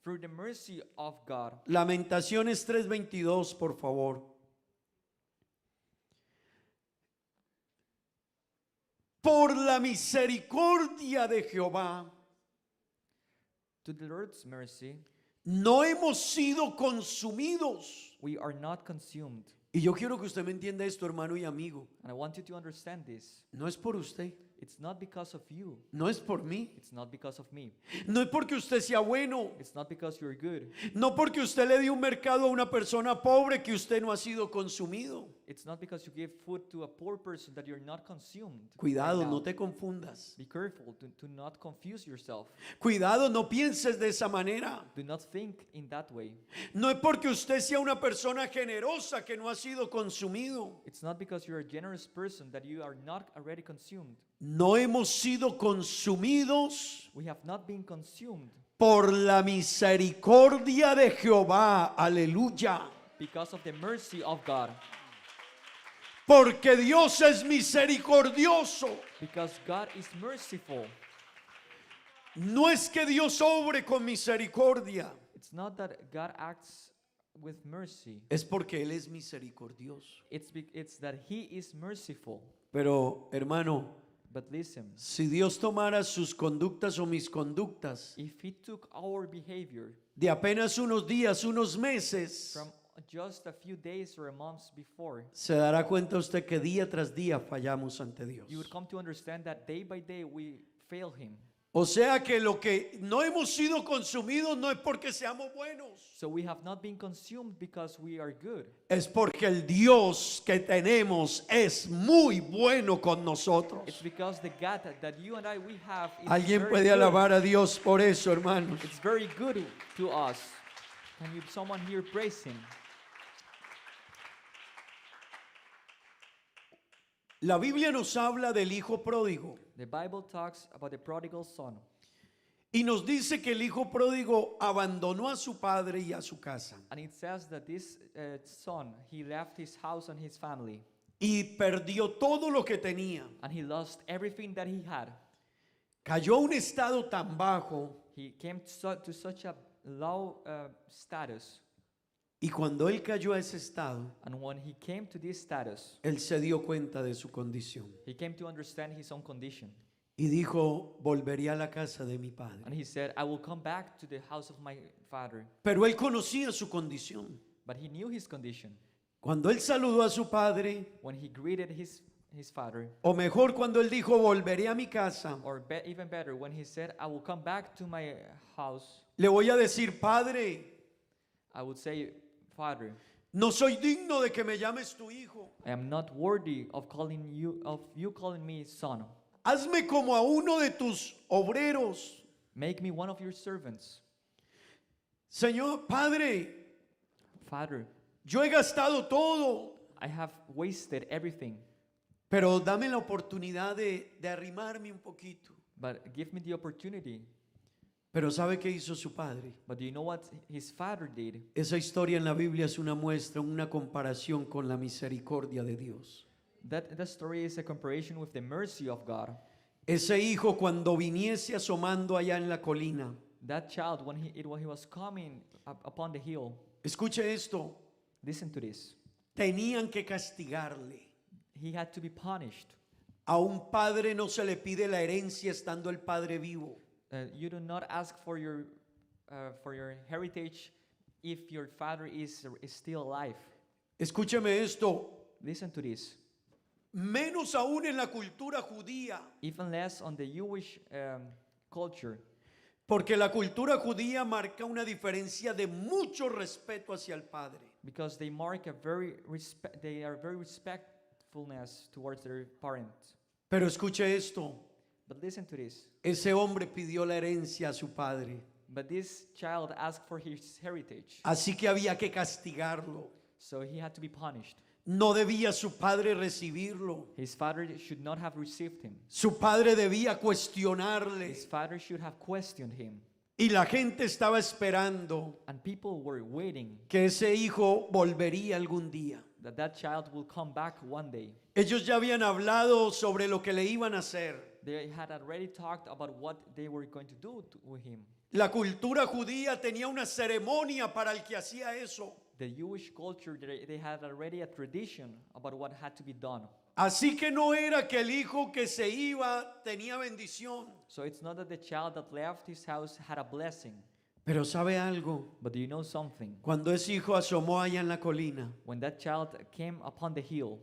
Through the mercy of God. Lamentaciones 3:22, por favor. Por la misericordia de Jehová, To the Lord's mercy, no hemos sido consumidos. we are not consumed. Y yo quiero que usted me entienda esto, hermano y amigo. And I want you to understand this. No es por usted, It's not because of you. No es por mí. It's not because of me. No es porque usted sea bueno. It's not because you're good. No porque usted le dio un mercado a una persona pobre que usted no ha sido consumido. It's not because you give food to a poor person that you're not consumed. Cuidado, right now. no te confundas. Be careful to not confuse yourself. Cuidado, no pienses de esa manera. Do not think in that way. No es porque usted sea una persona generosa que no ha sido consumido. It's not because you're a generous person that you are not already consumed. No hemos sido consumidos We have not been consumed por la misericordia de Jehová. Aleluya. because of the mercy of God. Porque Dios es misericordioso. Because God is merciful. No es que Dios obre con misericordia. It's not that God acts with mercy. Es porque Él es misericordioso. It's that He is merciful. Pero, hermano, But listen, si Dios tomara sus conductas o mis conductas if He took our behavior de apenas unos días, unos meses, from just a few days or months before, se dará cuenta usted que día tras día fallamos ante Dios. you would come to understand that day by day we fail Him. O sea que lo que no hemos sido consumidos no es porque seamos buenos, So we have not been consumed because we are good. es porque el Dios que tenemos es muy bueno con It's nosotros. because the God that you and I we have is Alguien very puede good. alabar a Dios por eso, hermanos. It's very good to us. Can you someone here praise Him? La Biblia nos habla del hijo pródigo The Bible talks about the prodigal son. y nos dice que el hijo pródigo abandonó a su padre y a su casa And it says that this son, he left his house and his family. y perdió todo lo que tenía. And he lost everything that he had. Cayó a un estado tan bajo He came to such a low status. y cuando él cayó a ese estado, And when he came to this status, él se dio cuenta de su condición he came to understand his own condition. y dijo, volvería a la casa de mi padre. And he said, I will come back to the house of my father. Pero él conocía su condición. But he knew his condition. Cuando él saludó a su padre, When he greeted his father, o mejor cuando él dijo, volveré a mi casa, or even better, when he said, I will come back to my house, le voy a decir, padre, I would say, Father, no soy digno de que me llames tu hijo. I am not worthy of you calling me son. Hazme como a uno de tus obreros. Make me one of your servants. Señor, padre, Father, yo he gastado todo, I have wasted everything, pero dame la oportunidad de arrimarme un poquito. but give me the opportunity. Pero ¿sabe qué hizo su padre? But do you know what his father did? Esa historia en la Biblia es una muestra, una comparación con la misericordia de Dios. That story is a comparison with the mercy of God. Ese hijo cuando viniese asomando allá en la colina, That child, when he was coming upon the hill, escuche esto, listen to this. tenían que castigarle. He had to be punished. A un padre no se le pide la herencia estando el padre vivo. You do not ask for your heritage if your father is still alive. Escúcheme esto, Listen to this. menos aún en la cultura judía, Even less on the Jewish culture, porque la cultura judía marca una diferencia de mucho respeto hacia el padre. because they mark they are very respectfulness towards their parents. Pero escuche esto, But listen to this. ese hombre pidió la herencia a su padre, But this child asked for his heritage, así que había que castigarlo. so he had to be punished. No debía su padre recibirlo. His father should not have received him. Su padre debía cuestionarle. His father should have questioned him. Y la gente estaba esperando And people were waiting que ese hijo volvería algún día. that child will come back one day. Ellos ya habían hablado sobre lo que le iban a hacer. They had already talked about what they were going to do with him. La cultura judía tenía una ceremonia para el que hacía eso. The Jewish culture, they had already a tradition about what had to be done. Así que no era que el hijo que se iba tenía bendición. So it's not that the child that left his house had a blessing. Pero ¿sabe algo? But do you know something? Cuando ese hijo asomó allá en la colina When that child came upon the hill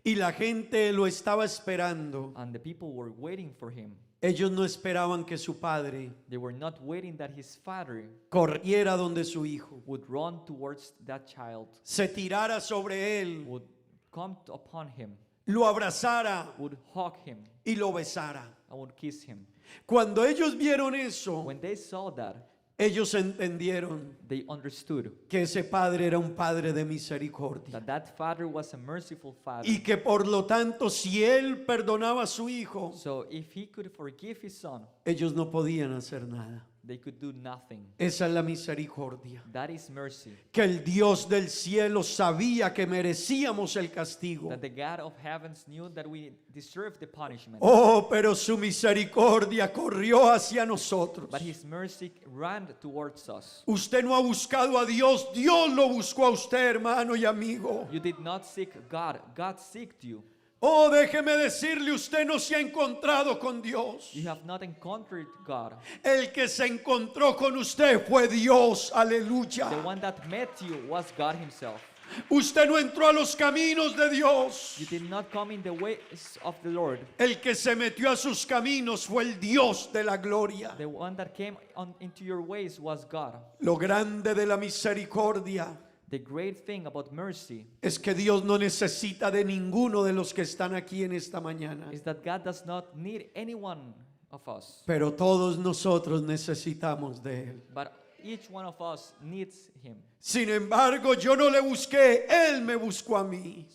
Y la gente lo estaba esperando. and the people were waiting for him. Ellos no esperaban que su padre They were not waiting that his father corriera donde su hijo, would run towards that child, se tirara sobre él, would come upon him, lo abrazara would hug him, y lo besara. and would kiss him. Cuando ellos vieron eso, When they saw that, ellos entendieron they understood que ese padre era un padre de misericordia. that that father was a merciful father. Y que por lo tanto, si él perdonaba a su hijo, So if he could forgive his son, ellos no podían hacer nada. they could do nothing. Esa es la misericordia. That is mercy. Que el Dios del cielo sabía que merecíamos el castigo. That the God of heavens knew that we deserved the punishment. Oh, pero su misericordia corrió hacia nosotros. But his mercy ran towards us. Usted no ha buscado a Dios, Dios lo buscó a usted, hermano y amigo. You did not seek God, God seeked you. Oh, déjeme decirle, usted no se ha encontrado con Dios. You have not encountered God. El que se encontró con usted fue Dios, The aleluya. one that met you was God himself. Usted no entró a los caminos de Dios. You did not come in the ways of the Lord. El que se metió a sus caminos fue el Dios de la gloria. The one that came into your ways was God. Lo grande de la misericordia The great thing about mercy es que Dios no necesita de ninguno de los que están aquí en esta mañana. is that God does not need any one of us, Pero todos nosotros necesitamos de Él. but each one of us needs him. Sin embargo, yo no le busqué, Él me buscó a mí.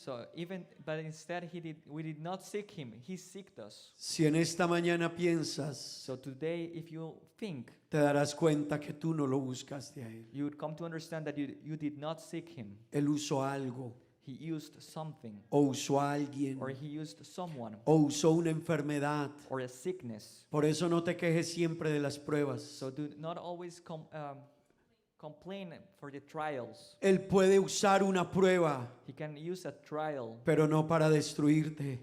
But instead we did not seek him, he seeked us. Si en esta mañana piensas, So today, if you think, te darás cuenta que tú no lo buscaste a Él. you would come to understand that you did not seek him. Él usó algo, He used something, o usó a alguien, or he used someone, o usó una enfermedad. or a sickness. Por eso no te quejes siempre de las pruebas. So do not always complain for the trials. Él puede usar una prueba, He can use a trial, pero no para destruirte,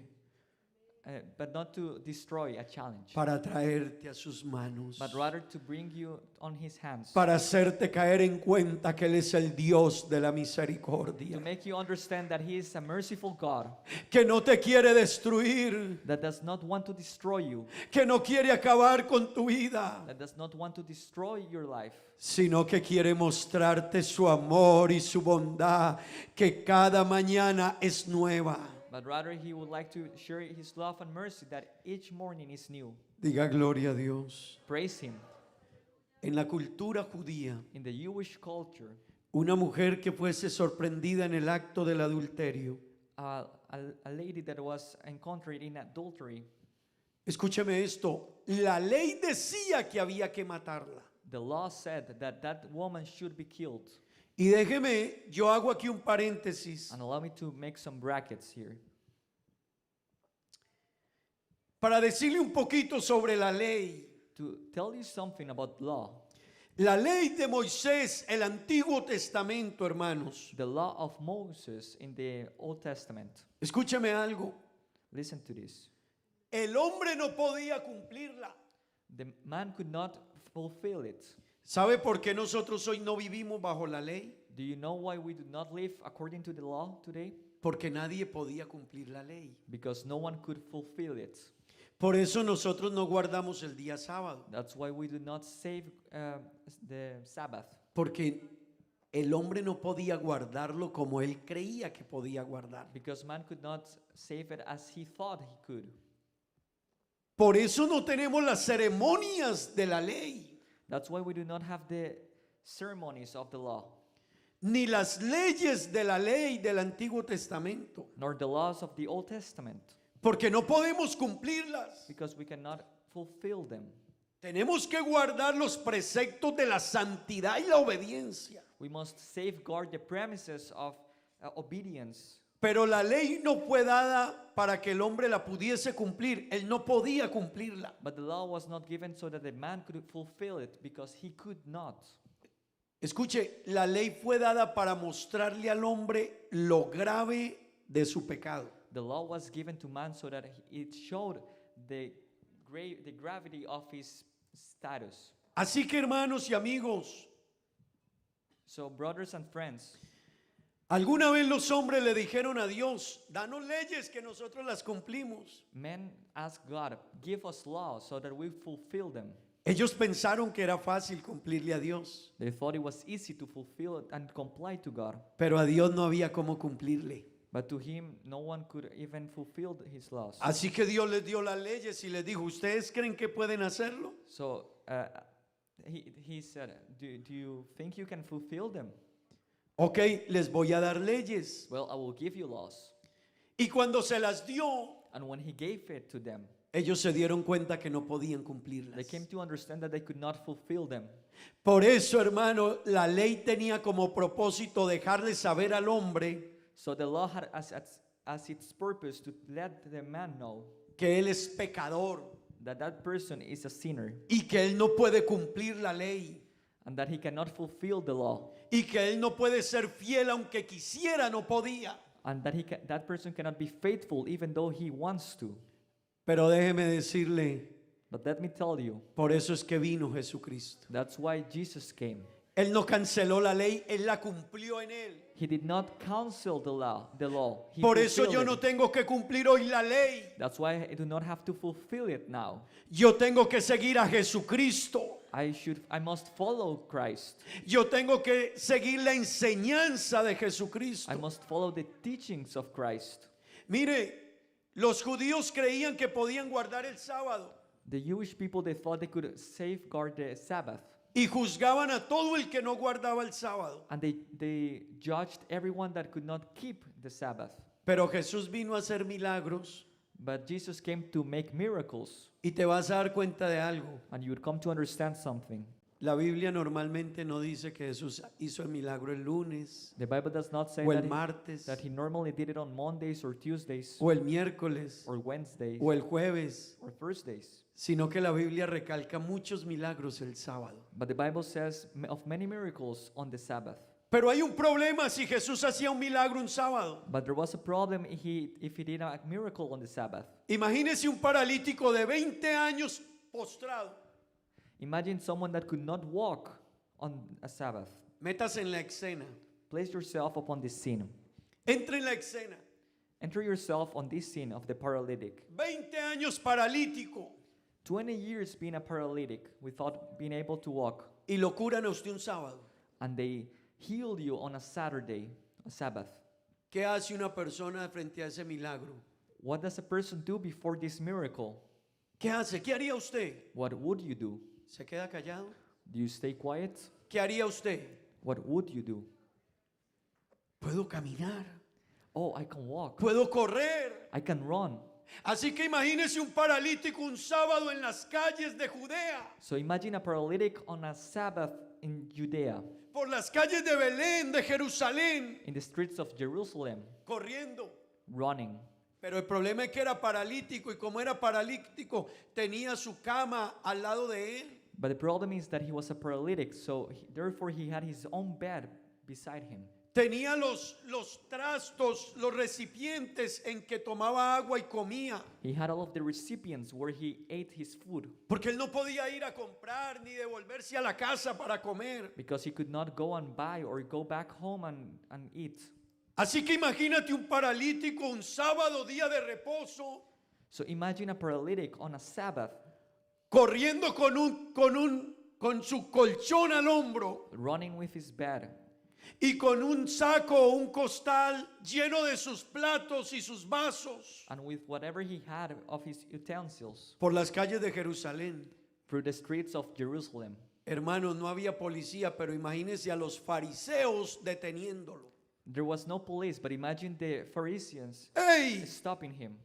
but not to destroy a challenge, para traerte a sus manos, but rather to bring you on his hands, para hacerte caer en cuenta que Él es el Dios de la to misericordia, make you understand that he is a merciful God que no te quiere destruir, that does not want to destroy you, que no quiere acabar con tu vida, that does not want to destroy your life, sino que quiere mostrarte su amor y su bondad, que cada mañana es nueva. but rather he would like to share his love and mercy that each morning is new. Diga gloria a Dios. Praise him. En la cultura judía, In the Jewish culture, una mujer que fuese sorprendida en el acto del adulterio, a lady that was encountered in adultery, escúcheme esto, la ley decía que había que matarla. the law said that that woman should be killed. Y déjeme, yo hago aquí un paréntesis And allow me to make some brackets here para decirle un poquito sobre la ley. to tell you something about law. La ley de Moisés, el Antiguo Testamento, hermanos. The law of Moses in the Old Testament. Escúcheme algo, Listen to this. el hombre no podía cumplirla. The man could not fulfill it. ¿Sabe por qué nosotros hoy no vivimos bajo la ley? Do you know why we do not live according to the law today? Porque nadie podía cumplir la ley. Because no one could fulfill it. Por eso nosotros no guardamos el día sábado, That's why we do not save the Sabbath. porque el hombre no podía guardarlo como él creía que podía guardar. Because man could not save it as he thought he could. Por eso no tenemos las ceremonias de la ley, That's why we do not have the ceremonies of the law, ni las leyes de la ley del Antiguo Testamento, nor the laws of the Old Testament, porque no podemos cumplirlas. because we cannot fulfill them. Tenemos que guardar los preceptos de la santidad y la obediencia. We must safeguard the premises of obedience. Pero la ley no fue dada para que el hombre la pudiese cumplir. Él no podía cumplirla. But the law was not given so that the man could fulfill it, because he could not. Escuche, la ley fue dada para mostrarle al hombre lo grave de su pecado. The law was given to man so that it showed the gravity of his status. Así que hermanos y amigos, So brothers and friends, Alguna vez los hombres le dijeron a Dios, danos leyes que nosotros las cumplimos. Men ask God, give us laws so that we fulfill them. Ellos pensaron que era fácil cumplirle a Dios, They thought it was easy to fulfill it and comply to God. pero a Dios no había cómo cumplirle. But to him, no one could even fulfill his laws. Así que Dios les dio las leyes y les dijo, ¿ustedes creen que pueden hacerlo? So he said, do you think you can fulfill them? Ok, les voy a dar leyes. Well, I will give you laws. Y cuando se las dio, And when he gave it to them, ellos se dieron cuenta que no podían they cumplirlas. came to understand that they could not fulfill them. Por eso, hermano, la ley tenía como propósito dejarle saber al hombre So the law had as its purpose to let the man know que él es pecador that that person is a sinner y que él no puede cumplir la ley and that he cannot fulfill the law y que él no puede ser fiel aunque quisiera, no podía. and that that person cannot be faithful even though he wants to. Pero déjeme decirle, But let me tell you, por eso es que vino Jesucristo. that's why Jesus came. Él no canceló la ley, él la cumplió en él. He did not cancel the law. He Por eso yo fulfilled no it. tengo que cumplir hoy la ley. That's why I do not have to fulfill it now. Yo tengo que seguir a Jesucristo. I must follow Christ. Yo tengo que seguir la enseñanza de I Jesucristo. must follow the teachings of Christ. Mire, los judíos creían que podían guardar el sábado The Jewish people, they thought they could safeguard the Sabbath. y juzgaban a todo el que no guardaba el sábado. And they judged everyone that could not keep the Sabbath. Pero Jesús vino a hacer milagros But Jesus came to make miracles. y te vas a dar cuenta de algo. And you would come to understand something. La Biblia normalmente no dice que Jesús hizo el milagro el lunes The Bible does not say o el that martes that he normally did it on Mondays or Tuesdays o el miércoles or Wednesdays o el jueves, or Thursdays. sino que la Biblia recalca muchos milagros el sábado. But the Bible says of many miracles on the Sabbath. Pero hay un problema si Jesús hacía un milagro un sábado. But there was a problem if he did a miracle on the Sabbath. Imagínese un paralítico de 20 años postrado. Imagine someone that could not walk on a Sabbath. Métase en la escena. Place yourself upon this scene. Entre en la escena. Enter yourself on this scene of the paralytic. 20 años paralítico. 20 years being a paralytic without being able to walk. Y lo curan a usted un sábado. And they heal you on a Saturday, a Sabbath. ¿Qué hace una persona frente a ese milagro? What does a person do before this miracle? ¿Qué hace? ¿Qué haría usted? What would you do? ¿Se queda callado? Do you stay quiet? ¿Qué haría usted? What would you do? Puedo caminar. Oh, I can walk. Puedo correr. I can run. Así que imagínese un paralítico un sábado en las calles de Judea, So imagine a paralytic on a Sabbath in Judea, por las calles de Belén, de Jerusalén, in the streets of Jerusalem, corriendo. running. Pero el problema es que era paralítico y como era paralítico tenía su cama al lado de él. But the problem is that he was a paralytic, so therefore he had his own bed beside him. Tenía los trastos, los recipientes en que tomaba agua y comía. He had all of the recipients where he ate his food Porque él no podía ir a comprar ni devolverse a la casa para comer. because he could not go and buy or go back home and eat. Así que imagínate un paralítico un sábado, día de reposo, So imagine a paralytic on a Sabbath corriendo con su colchón al hombro running with his bed y con un saco o un costal lleno de sus platos y sus vasos and with whatever he had of his utensils por las calles de Jerusalén. through the streets of Jerusalem. Hermanos, no había policía, pero imagínense a los fariseos deteniéndolo. There was no police, but imagine the Pharisees ¡Ey! stopping him.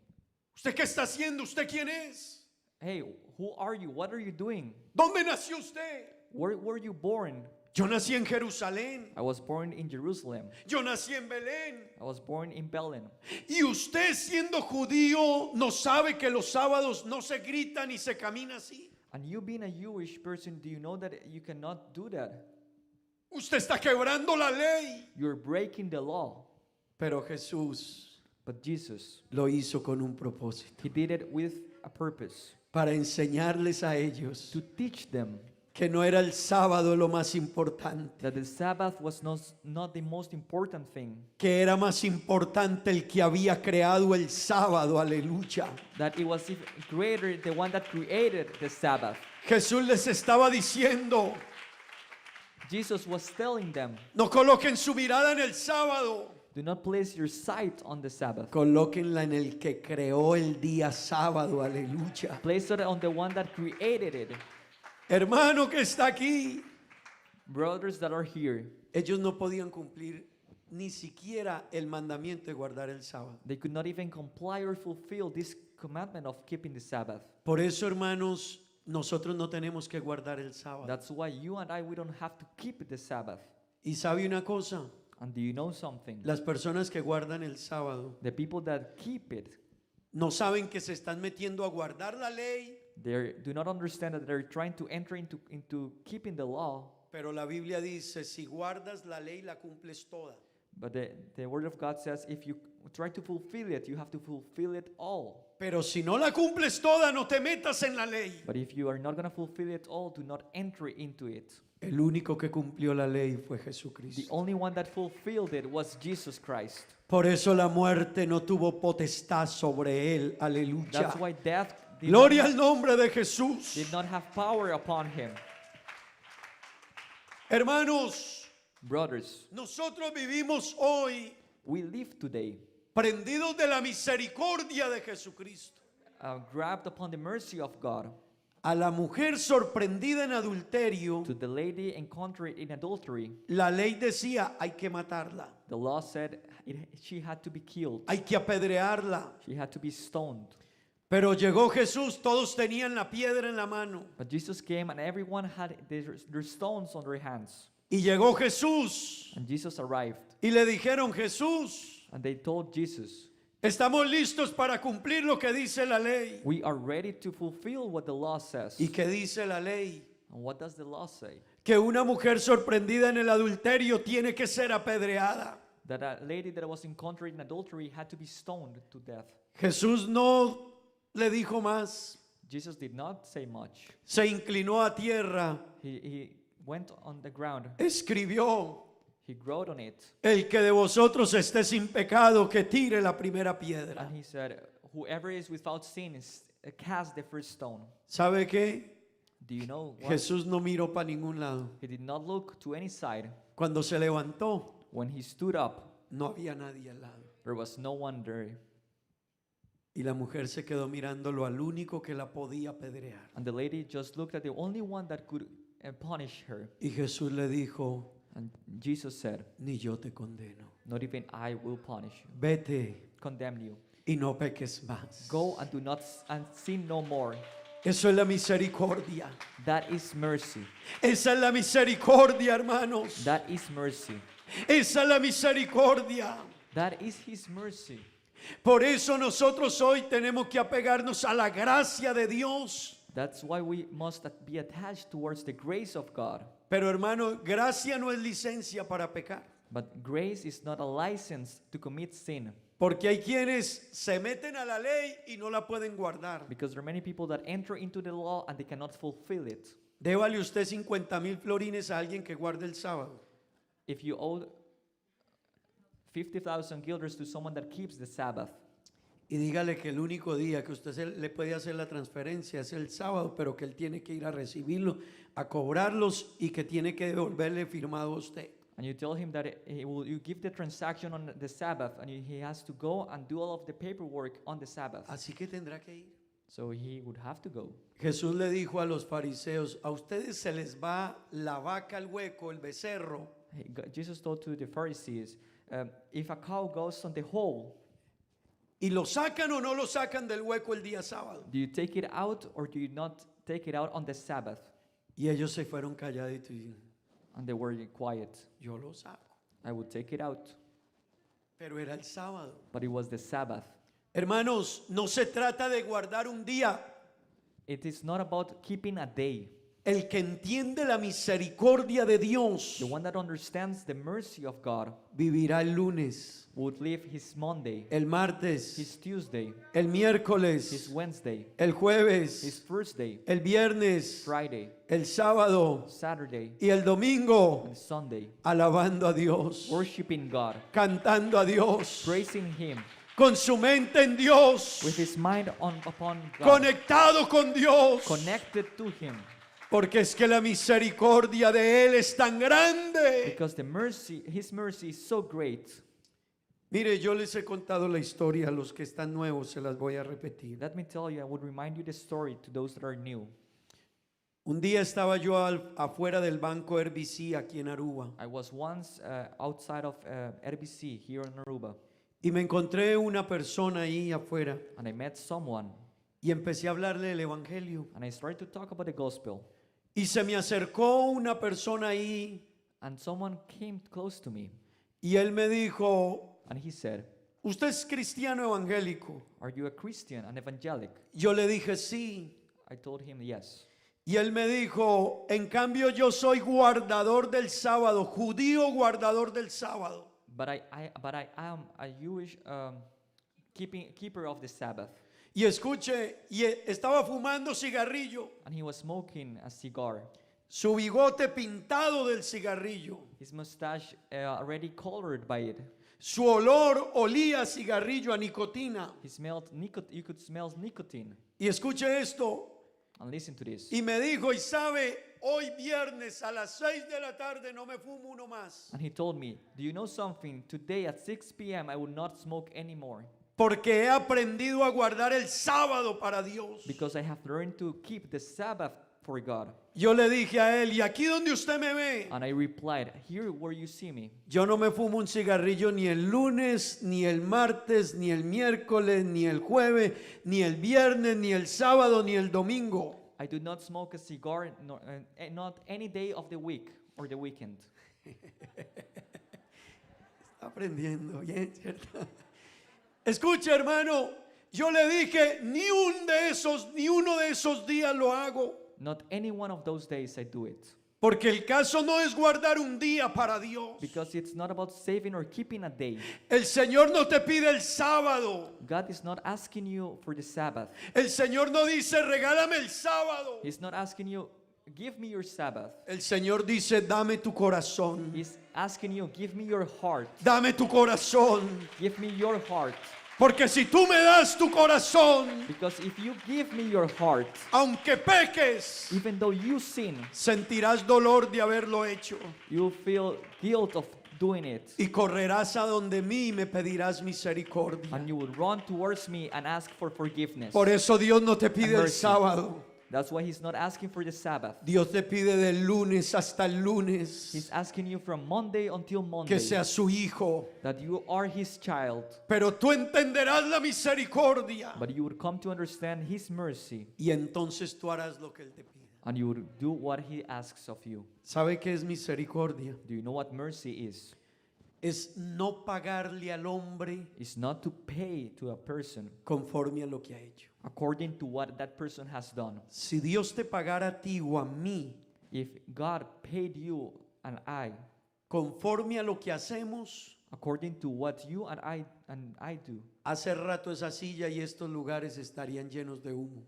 ¿Usted qué está haciendo? ¿Usted quién es? Hey, who are you? What are you doing? ¿Dónde nació usted? Where were you born? Yo nací en Jerusalén. I was born in Jerusalem. Yo nací en Belén. I was born in Belen. Y usted siendo judío no sabe que los sábados no se grita ni se camina así. And you being a Jewish person, do you know that you cannot do that? Usted está quebrando la ley. You're breaking the law. Pero Jesús But Jesus, lo hizo con un propósito. he did it with a purpose. Para enseñarles a ellos To teach them que no era el sábado lo más importante, that the Sabbath was not the most important thing, que era más importante el que había creado el sábado, aleluya. that it was even greater the one that created the Sabbath. Jesús les estaba diciendo, Jesus was telling them, no coloquen su mirada en el sábado, do not place your sight on the Sabbath. colóquenla en el que creó el día sábado, aleluya. Place it on the one that created it. Hermano que está aquí, Brothers that are here, ellos no podían cumplir ni siquiera el mandamiento de guardar el sábado. they could not even comply or fulfill this commandment of keeping the Sabbath. Por eso, hermanos, nosotros no tenemos que guardar el sábado. That's why you and I, we don't have to keep the Sabbath. Y sabe una cosa, And do you know something? las personas que guardan el sábado The people that keep it, no saben que se están metiendo a guardar la ley, they do not understand that they're trying to enter into keeping the law. pero la Biblia dice, si guardas la ley la cumples toda. But the word of God says if you try to fulfill it, you have to fulfill it all. Pero si no la cumples toda, no te metas en la ley. But if you are not going to fulfill it all, do not enter into it. El único que cumplió la ley fue The Jesucristo. only one that fulfilled it was Jesus Christ. Por eso la muerte no tuvo potestad sobre él. Aleluya. That's why death Gloria al nombre de Jesús. did not have power upon him. Hermanos, Brothers, nosotros vivimos hoy we live today prendidos de la misericordia de Jesucristo. grabbed upon the mercy of God. A la mujer sorprendida en adulterio, To the lady encountered in adultery, la ley decía, hay que matarla, the law said she had to be killed. hay que apedrearla. She had to be stoned. Pero llegó Jesús, todos tenían la piedra en la mano. But Jesus came and everyone had their stones on their hands. Y llegó Jesús And Jesus arrived. y le dijeron, Jesús, And they told Jesus, estamos listos para cumplir lo que dice la ley. we are ready to fulfill what the law says. ¿Y qué dice la ley? And what does the law say? Que una mujer sorprendida en el adulterio tiene que ser apedreada. That a lady that was encountered in adultery had to be stoned to death. Jesús no le dijo más. Jesus did not say much. Se inclinó a tierra, He went on the ground. escribió, He wrote on it. el que de vosotros esté sin pecado, que tire la primera piedra. And he said, whoever is without sin is cast the first stone. ¿Sabe qué? Do you know what? Jesús no miró para ningún lado. He did not look to any side. Cuando se levantó, When he stood up, no había nadie al lado. there was no one there. Y la mujer se quedó mirándolo al único que la podía apedrear. And the lady just looked at the only one that could punish her. Y Jesús le dijo, And Jesus said, ni yo te condeno. not even I will punish you, Vete condemn you. y no peques más. Go and do not and sin no more. Eso es la misericordia. That is mercy. Esa es la misericordia, hermanos. That is mercy. Esa es la misericordia. That is his mercy. Por eso nosotros hoy tenemos que apegarnos a la gracia de Dios. That's why we must be attached towards the grace of God. Pero hermano, gracia no es licencia para pecar. But grace is not a license to commit sin. Porque hay quienes se meten a la ley y no la pueden guardar. Because there are many people that enter into the law and they cannot fulfill it. Débale usted 50,000 florines a alguien que guarde el sábado. If you owe 50,000 guilders to someone that keeps the Sabbath, Y dígale que el único día que usted le puede hacer la transferencia es el sábado, pero que él tiene que ir a recibirlo, a cobrarlos y que tiene que devolverle firmado a usted. and you tell him that you give the transaction on the Sabbath, and he has to go and do all of the paperwork on the Sabbath. Así que tendrá que ir. So he would have to go. Jesús le dijo a los fariseos, a ustedes se les va la vaca al hueco, el becerro, Jesus told to the Pharisees, if a cow goes on the hole, y lo sacan o no lo sacan del hueco el día sábado. do you take it out or do you not take it out on the Sabbath? Y ellos se fueron calladitos y And they were quiet. yo lo saco. I would take it out. Pero era el sábado. But it was the Sabbath. Hermanos, no se trata de guardar un día. It is not about keeping a day. el que entiende la misericordia de Dios, The one that understands the mercy of God vivirá el lunes, would live his Monday, el martes, his Tuesday, el his miércoles, Wednesday, el his jueves, Thursday, el viernes, Friday, el sábado Saturday, y el domingo, and Sunday, alabando a Dios, worshiping God, cantando a Dios, praising Him, con su mente en Dios, with his mind upon God, conectado con Dios, connected to Him, porque es que la misericordia de Él es tan grande. because His mercy is so great. Mire, yo les he contado la historia, a los que están nuevos se las voy a repetir. Let me tell you, I would remind you the story to those that are new. Un día estaba yo afuera del banco RBC aquí en Aruba I was once outside of RBC here in Aruba, y me encontré una persona ahí afuera and I met someone, y empecé a hablarle del Evangelio. and I started to talk about the gospel, Y se me acercó una persona ahí and someone came close to me, y él me dijo, and he said, ¿usted es cristiano evangélico? "Are you a Christian, an evangelic?" Yo le dije sí. I told him yes. Y él me dijo, en cambio yo soy guardador del sábado, judío guardador del sábado. But I am a Jewish keeper of the Sabbath. Y escuche, estaba fumando cigarrillo, And he was smoking a cigar. su bigote pintado del cigarrillo, His mustache already colored by it. su olor olía a cigarrillo, a nicotina. He smelled you could smell nicotine. Y escuche esto, And listen to this. y me dijo, y sabe, hoy viernes a las 6 de la tarde no me fumo uno más, And he told me, "Do you know something? Today at 6 p.m. I will not smoke anymore porque he aprendido a guardar el sábado para Dios. because I have learned to keep the Sabbath for God." Yo le dije a él, y aquí donde usted me ve, And I replied, "Here where you see me, yo no me fumo un cigarrillo ni el lunes, ni el martes, ni el miércoles, ni el jueves, ni el viernes, ni el sábado, ni el domingo. I do not smoke a cigar, not any day of the week or the weekend." Está aprendiendo bien, ¿cierto? Escucha, hermano, yo le dije, ni uno de esos días lo hago. Not any one of those days I do it. Porque el caso no es guardar un día para Dios. Because it's not about saving or keeping a day. El Señor no te pide el sábado. God is not asking you for the Sabbath. El Señor no dice, regálame el sábado. He's not asking you, "Give me your Sabbath." El Señor dice, dame tu corazón. He's asking you, "Give me your heart. Dame tu corazón. Give me your heart." Porque si tú me das tu corazón, Because if you give me your heart, aunque peques, even though you sin, sentirás dolor de haberlo hecho. you'll feel guilt of doing it. Y correrás a donde mí y me pedirás misericordia. And you will run towards me and ask for forgiveness. Por eso Dios no te pide el mercy. sábado. That's why He's not asking for the Sabbath. Dios te pide del lunes hasta el He's lunes asking you from Monday until Monday que seas su hijo. that you are His child, Pero tú entenderás la misericordia. but you would come to understand His mercy, Y entonces tú harás lo que Él te pide. and you would do what He asks of you. ¿Sabe qué es misericordia? Do you know what mercy is? Es no pagarle al hombre It's not to pay to a person conforme a lo que ha hecho. according to what that person has done. Si Dios te pagara a ti o a mí If God paid you and I conforme a lo que hacemos, according to what you and I do, hace rato esa silla y estos lugares estarían llenos de humo.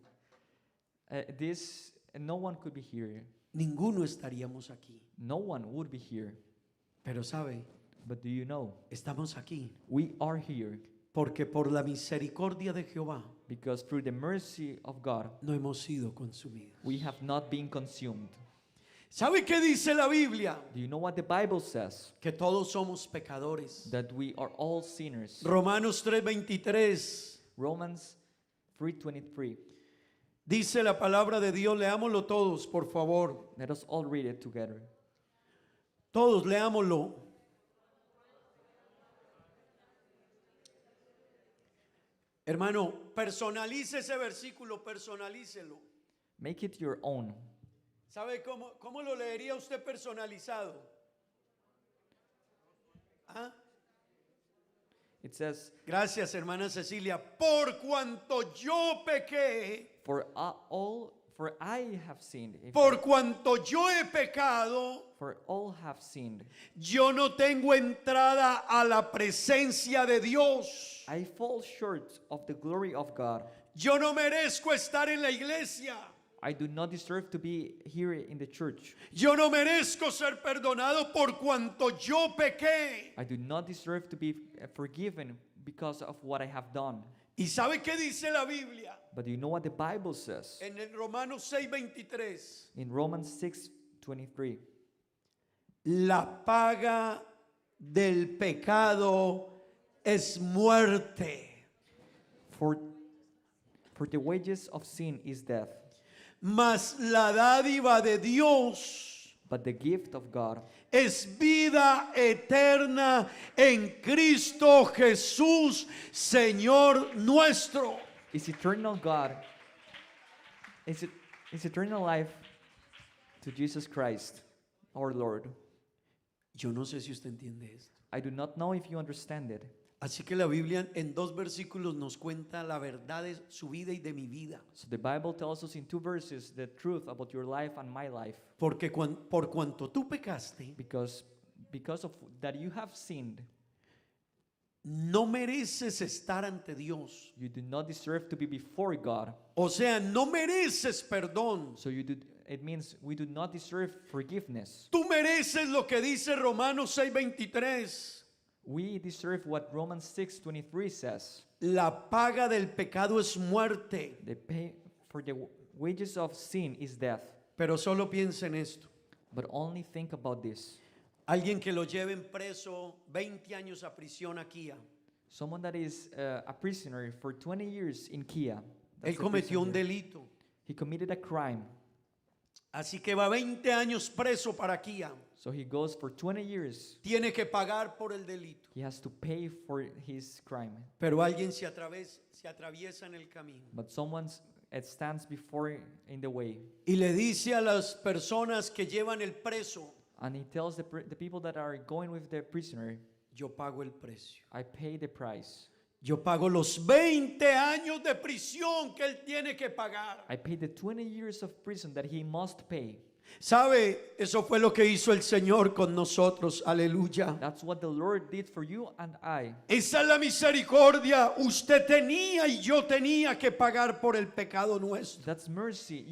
no one could be here. Ninguno estaríamos aquí. No one would be here. Pero sabe, But do you know, estamos aquí we are here porque por la misericordia de Jehová because through the mercy of God, no hemos sido consumidos. we have not been consumed. ¿Sabe qué dice la Biblia? Do you know what the Bible says? Que todos somos pecadores. That we are all sinners. Romanos 3:23 Romans 3:23. dice la palabra de Dios, leámoslo todos, por favor. Let us all read it together. Todos leámoslo. Hermano, personalice ese versículo, personalícelo. Make it your own. ¿Sabe cómo lo leería usted personalizado? ¿Ah? It says, Gracias, hermana Cecilia. Por cuanto yo pequé, For I have sinned. Por cuanto yo he pecado, For all have sinned. yo no tengo entrada a la presencia de Dios. I fall short of the glory of God. Yo no merezco estar en la iglesia. I do not deserve to be here in the church. Yo no merezco ser perdonado por cuanto yo pequé. I do not deserve to be forgiven because of what I have done. ¿Y sabe qué dice la Biblia? But do you know what the Bible says? En el Romanos 6:23. In Romans 6:23. La paga del pecado es muerte, For the wages of sin is death, mas la dádiva de Dios but the gift of God es vida eterna en Cristo Jesús, Señor nuestro. is eternal God. Is eternal life to Jesus Christ, our Lord. Yo no sé si usted entiende esto. I do not know if you understand it. Así que la Biblia en 2 versículos nos cuenta la verdad de su vida y de mi vida. So the Bible tells us in 2 verses the truth about your life and my life. Porque por cuanto tú pecaste, Because of that you have sinned, no mereces estar ante Dios. you do not deserve to be before God. O sea, no mereces perdón. So it means we do not deserve forgiveness. Tú mereces lo que dice Romanos 6:23. We deserve what Romans 6:23 says. La paga del pecado es muerte. The pay for the wages of sin is death. Pero solo piensa en esto. But only think about this. Alguien que lo lleven preso 20 años a prisión aquí. Someone that is a prisoner for 20 years in Kia. Él That's a cometió un prisoner. delito. He committed a crime. Así que va 20 años preso para aquí. So he goes for 20 years. Tiene que pagar por el delito. He has to pay for his crime. Pero alguien se atraviesa en el camino. But someone stands before in the way. Y le dice a las personas que llevan el preso, And he tells the people that are going with the prisoner, yo pago el precio. I pay the price. Yo pago los 20 años de prisión que él tiene que pagar. I pay the 20 years of prison that he must pay. ¿Sabe? Eso fue lo que hizo el Señor con nosotros. Aleluya. That's what the Lord did for you and I. Esa es la misericordia. Usted tenía y yo tenía que pagar por el pecado nuestro. That's mercy.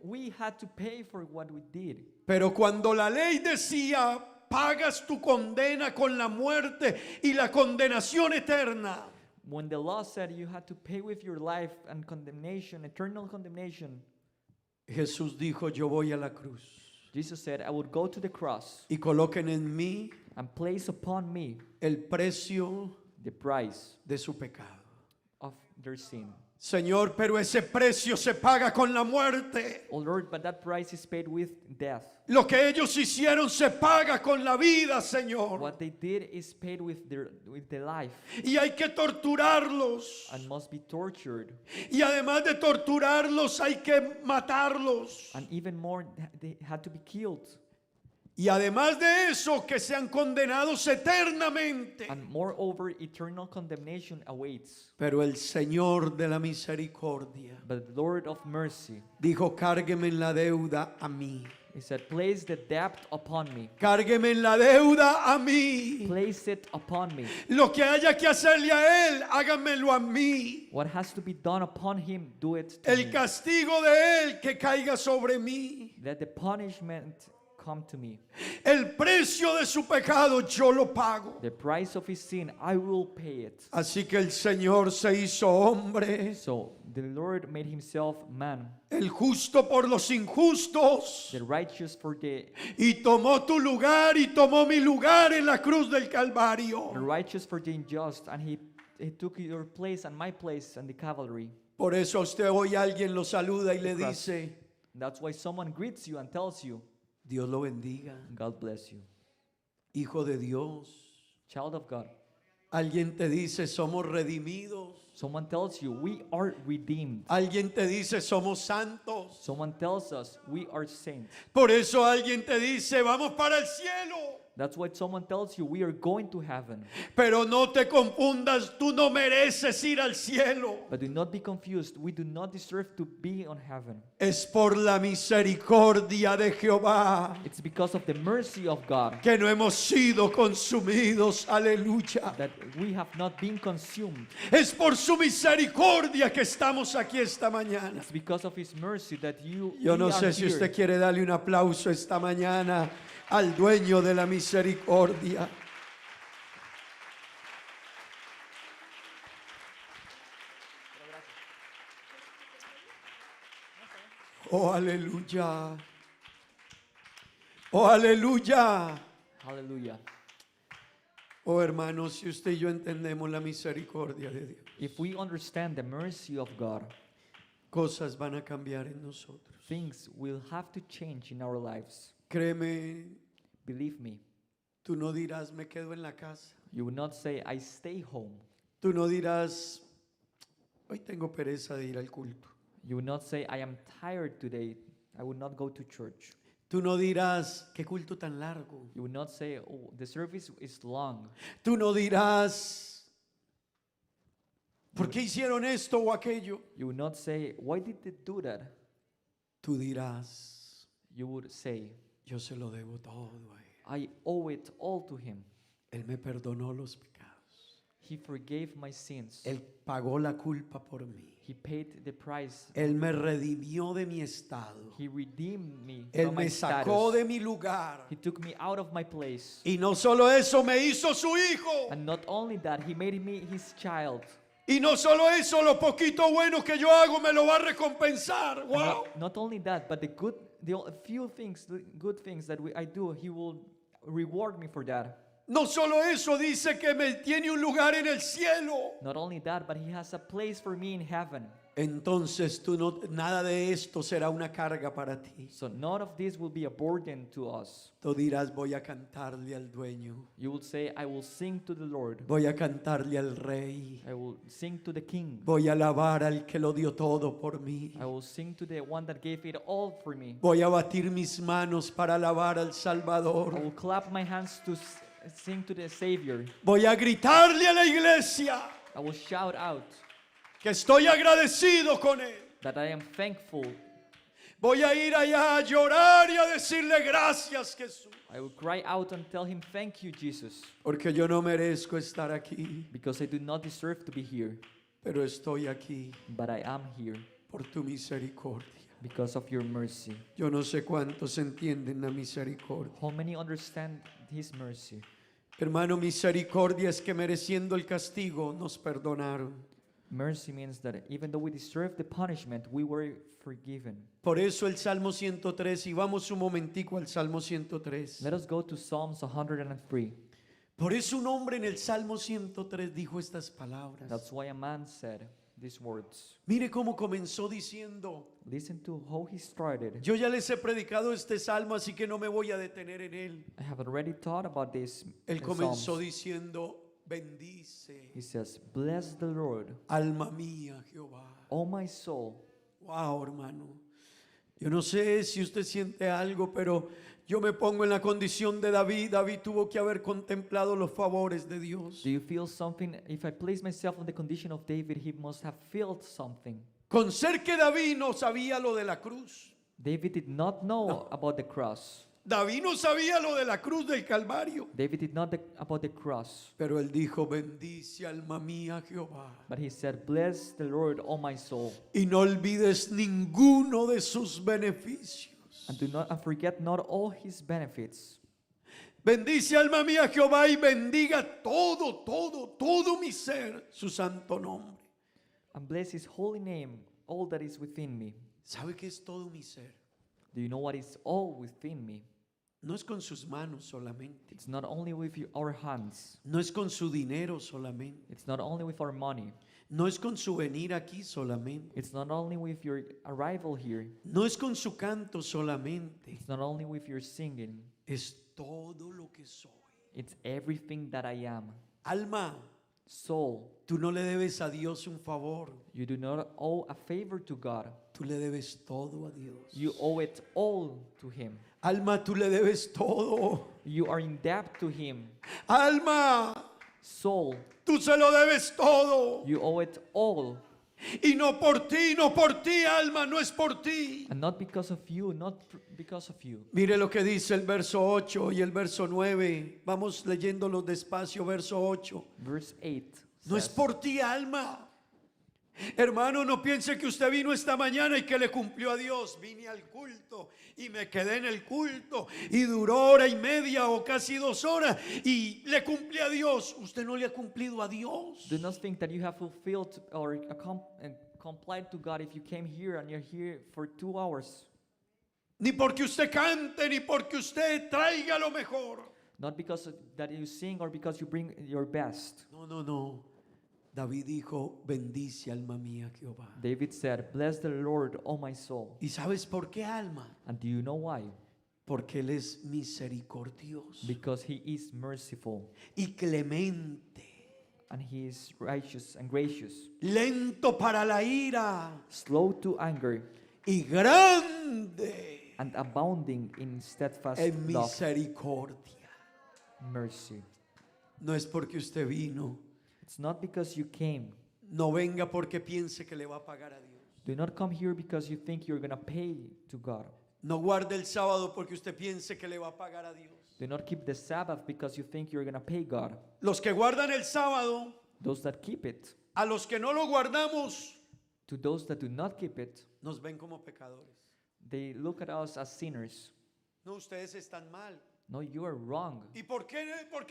We had to pay for what we did. Pero cuando la ley decía, pagas tu condena con la muerte y la condenación eterna, When the law said you had to pay with your life and condemnation, eternal condemnation, Jesús dijo, yo voy a la cruz Jesus said, I would go to the cross y coloquen en mí and place upon me el precio the price de su pecado. of their sin. Señor, pero ese precio se paga con la muerte. Oh Lord, but that price is paid with death. Lo que ellos hicieron se paga con la vida, Señor. What they did is paid with their life Y hay que torturarlos. and must be tortured. Y además de torturarlos, hay que matarlos. And even more, they had to be killed. Y además de eso, que sean condenados eternamente. And moreover, eternal condemnation awaits. Pero el Señor de la misericordia But the Lord of mercy, dijo, cárgueme la deuda a mí. he said, place the debt upon me. Cárgueme la deuda a mí. Place it upon me. Lo que haya que hacerle a Él, háganmelo a mí. What has to be done upon him, do it to El me. castigo de Él que caiga sobre mí. Let the punishment come to me. El precio de su pecado yo lo pago. The price of his sin, I will pay it. Así que el Señor se hizo hombre, So the Lord made himself man, el justo por los injustos, the righteous for the y tomó tu lugar y tomó mi lugar en la cruz del Calvario. righteous for the unjust, and he took your place and my place and the cavalry. Por eso a usted hoy alguien lo saluda y le Cross. dice, That's why someone greets you and tells you, Dios lo bendiga, God bless you. hijo de Dios. Child of God. Alguien te dice, somos redimidos. Someone tells you, we are redeemed. Alguien te dice, somos santos. Someone tells us, we are saints. Por eso alguien te dice, vamos para el cielo. That's why someone tells you we are going to heaven. Pero no te confundas, tú no mereces ir al cielo. But do not be confused. We do not deserve to be on heaven. Es por la misericordia de Jehová It's because of the mercy of God que no hemos sido consumidos. Aleluya. that we have not been consumed. Es por su misericordia que estamos aquí esta mañana. It's because of His mercy that Yo no we are sé si here. usted quiere darle un aplauso esta mañana al dueño de la misericordia. Oh, aleluya. Oh, aleluya. Hallelujah. Oh, hermanos, si usted y yo entendemos la misericordia de Dios, If we understand the mercy of God, cosas van a cambiar en nosotros. things will have to change in our lives. Créeme, Believe me, tú no dirás, me quedo en la casa. you will not say, I stay home. Tú no dirás, hoy tengo pereza de ir al culto. You will not say, I am tired today. I will not go to church. Tú no dirás, qué culto tan largo. You will not say, oh, the service is long. Tú no dirás, ¿por qué hicieron esto o aquello? You will not say, why did they do that? Tú dirás, You would say, yo se lo debo todo a él. I owe it all to Him. Él me perdonó los pecados. He forgave my sins. Él pagó la culpa por mí. He paid the price. Él me redimió de mi estado. He redeemed me Él from my me sacó status. de mi lugar. He took me out of my place. Y no solo eso, me hizo su hijo. And not only that, He made me His child. Y no solo eso, lo poquito bueno que yo hago me lo va a recompensar. And Wow. not only that, but the few things, the good things that I do, He will reward me for that. No solo eso, dice que me tiene un lugar en el cielo. Not only that, but He has a place for me in heaven. Entonces tú no, nada de esto será una carga para ti. So none of this will be a burden to us. Tú dirás, voy a cantarle al dueño. You will say, I will sing to the Lord. Voy a cantarle al rey. I will sing to the King. Voy a alabar al que lo dio todo por mí. I will sing to the one that gave it all for me. Voy a batir mis manos para alabar al I Salvador. will clap my hands to sing to the Savior. Voy a gritarle a la iglesia I will shout out que estoy agradecido con él. that I am thankful. Voy a ir allá a llorar y a decirle gracias, Jesús. I will cry out and tell Him, thank you, Jesus, Porque yo no merezco estar aquí, because I do not deserve to be here, pero estoy aquí but I am here por tu misericordia. because of your mercy. Yo no sé cuántos entienden la misericordia. How many understand His mercy? Hermano, misericordia es que mereciendo el castigo nos perdonaron. Mercy means that even though we deserve the punishment, we were forgiven. Por eso el Salmo 103, y vamos un momentico al Salmo 103. Let us go to Psalms 103. Por eso un hombre en el Salmo 103 dijo estas palabras. That's why a man said these words. Mire cómo comenzó diciendo, Listen to how he started. yo ya les he predicado este salmo, así que no me voy a detener en él. I have already thought about this. Él in comenzó Psalms. diciendo, bendice, He says, bless the Lord, alma mía, Jehová. O my soul. Wow, hermano. Yo no sé si usted siente algo, pero yo me pongo en la condición de David. David tuvo que haber contemplado los favores de Dios. Do you feel something? If I place myself in the condition of David, he must have felt something. Con ser que David no sabía lo de la cruz. David did not know about the cross. David no sabía lo de la cruz del Calvario. David did not about the cross. Pero él dijo, bendice alma mía Jehová. But he said, bless the Lord, O my soul. Y no olvides ninguno de sus beneficios. And do not and forget not all his benefits. Bendice alma mía Jehová y bendiga todo mi ser, su santo nombre. And bless his holy name, all that is within me. ¿Sabe qué es todo mi ser? Do you know what is all within me? No es con sus manos solamente. It's not only with our hands. No es con su dinero solamente. It's not only with our money. No es con su venir aquí solamente. It's not only with your arrival here. No es con su canto solamente. It's not only with your singing. Es todo lo que soy. It's everything that I am. Alma, Soul, Tú no le debes a Dios un favor. You do not owe a favor to God. Tú le debes todo a Dios. You owe it all to Him. Alma, tú le debes todo. You are in debt to Him. Alma, Soul, tú se lo debes todo. you owe it all. Y no por ti, no por ti, alma, no es por ti. And not because of you, because of you. Mire lo que dice el verso 8 y el verso 9. Vamos leyéndolo despacio, verso 8. Verse 8 No es says, por ti, alma. Hermano, no piense que usted vino esta mañana y que le cumplió a Dios. Vine al culto y me quedé en el culto y duró hora y media o casi 2 horas y le cumplí a Dios. Usted no le ha cumplido a Dios. do not think that you have fulfilled or complied to God if you came here and you're here for 2 hours. Ni porque usted cante, ni porque usted traiga lo mejor. Not because that you sing or because you bring your best. No, no, no. David dijo, bendice alma mía Jehová. David said, bless the Lord, O my soul. ¿Y sabes por qué, alma? And do you know why? Porque Él es misericordioso Because He is merciful y clemente, and He is righteous and gracious, lento para la ira slow to anger y grande and abounding in steadfast en love, misericordia. mercy. No es porque usted vino. It's not because you came. No venga porque piense que le va a pagar a Dios. Do not come here because you think you're going to pay to God. No guarde el sábado porque usted piense que le va a pagar a Dios. Do not keep the Sabbath because you think you're going to pay God. Los que guardan el sábado, Those that keep it, a los que no lo guardamos, to those that do not keep it, nos ven como pecadores. they look at us as sinners. No, ustedes están mal. No, you are wrong. ¿Y por qué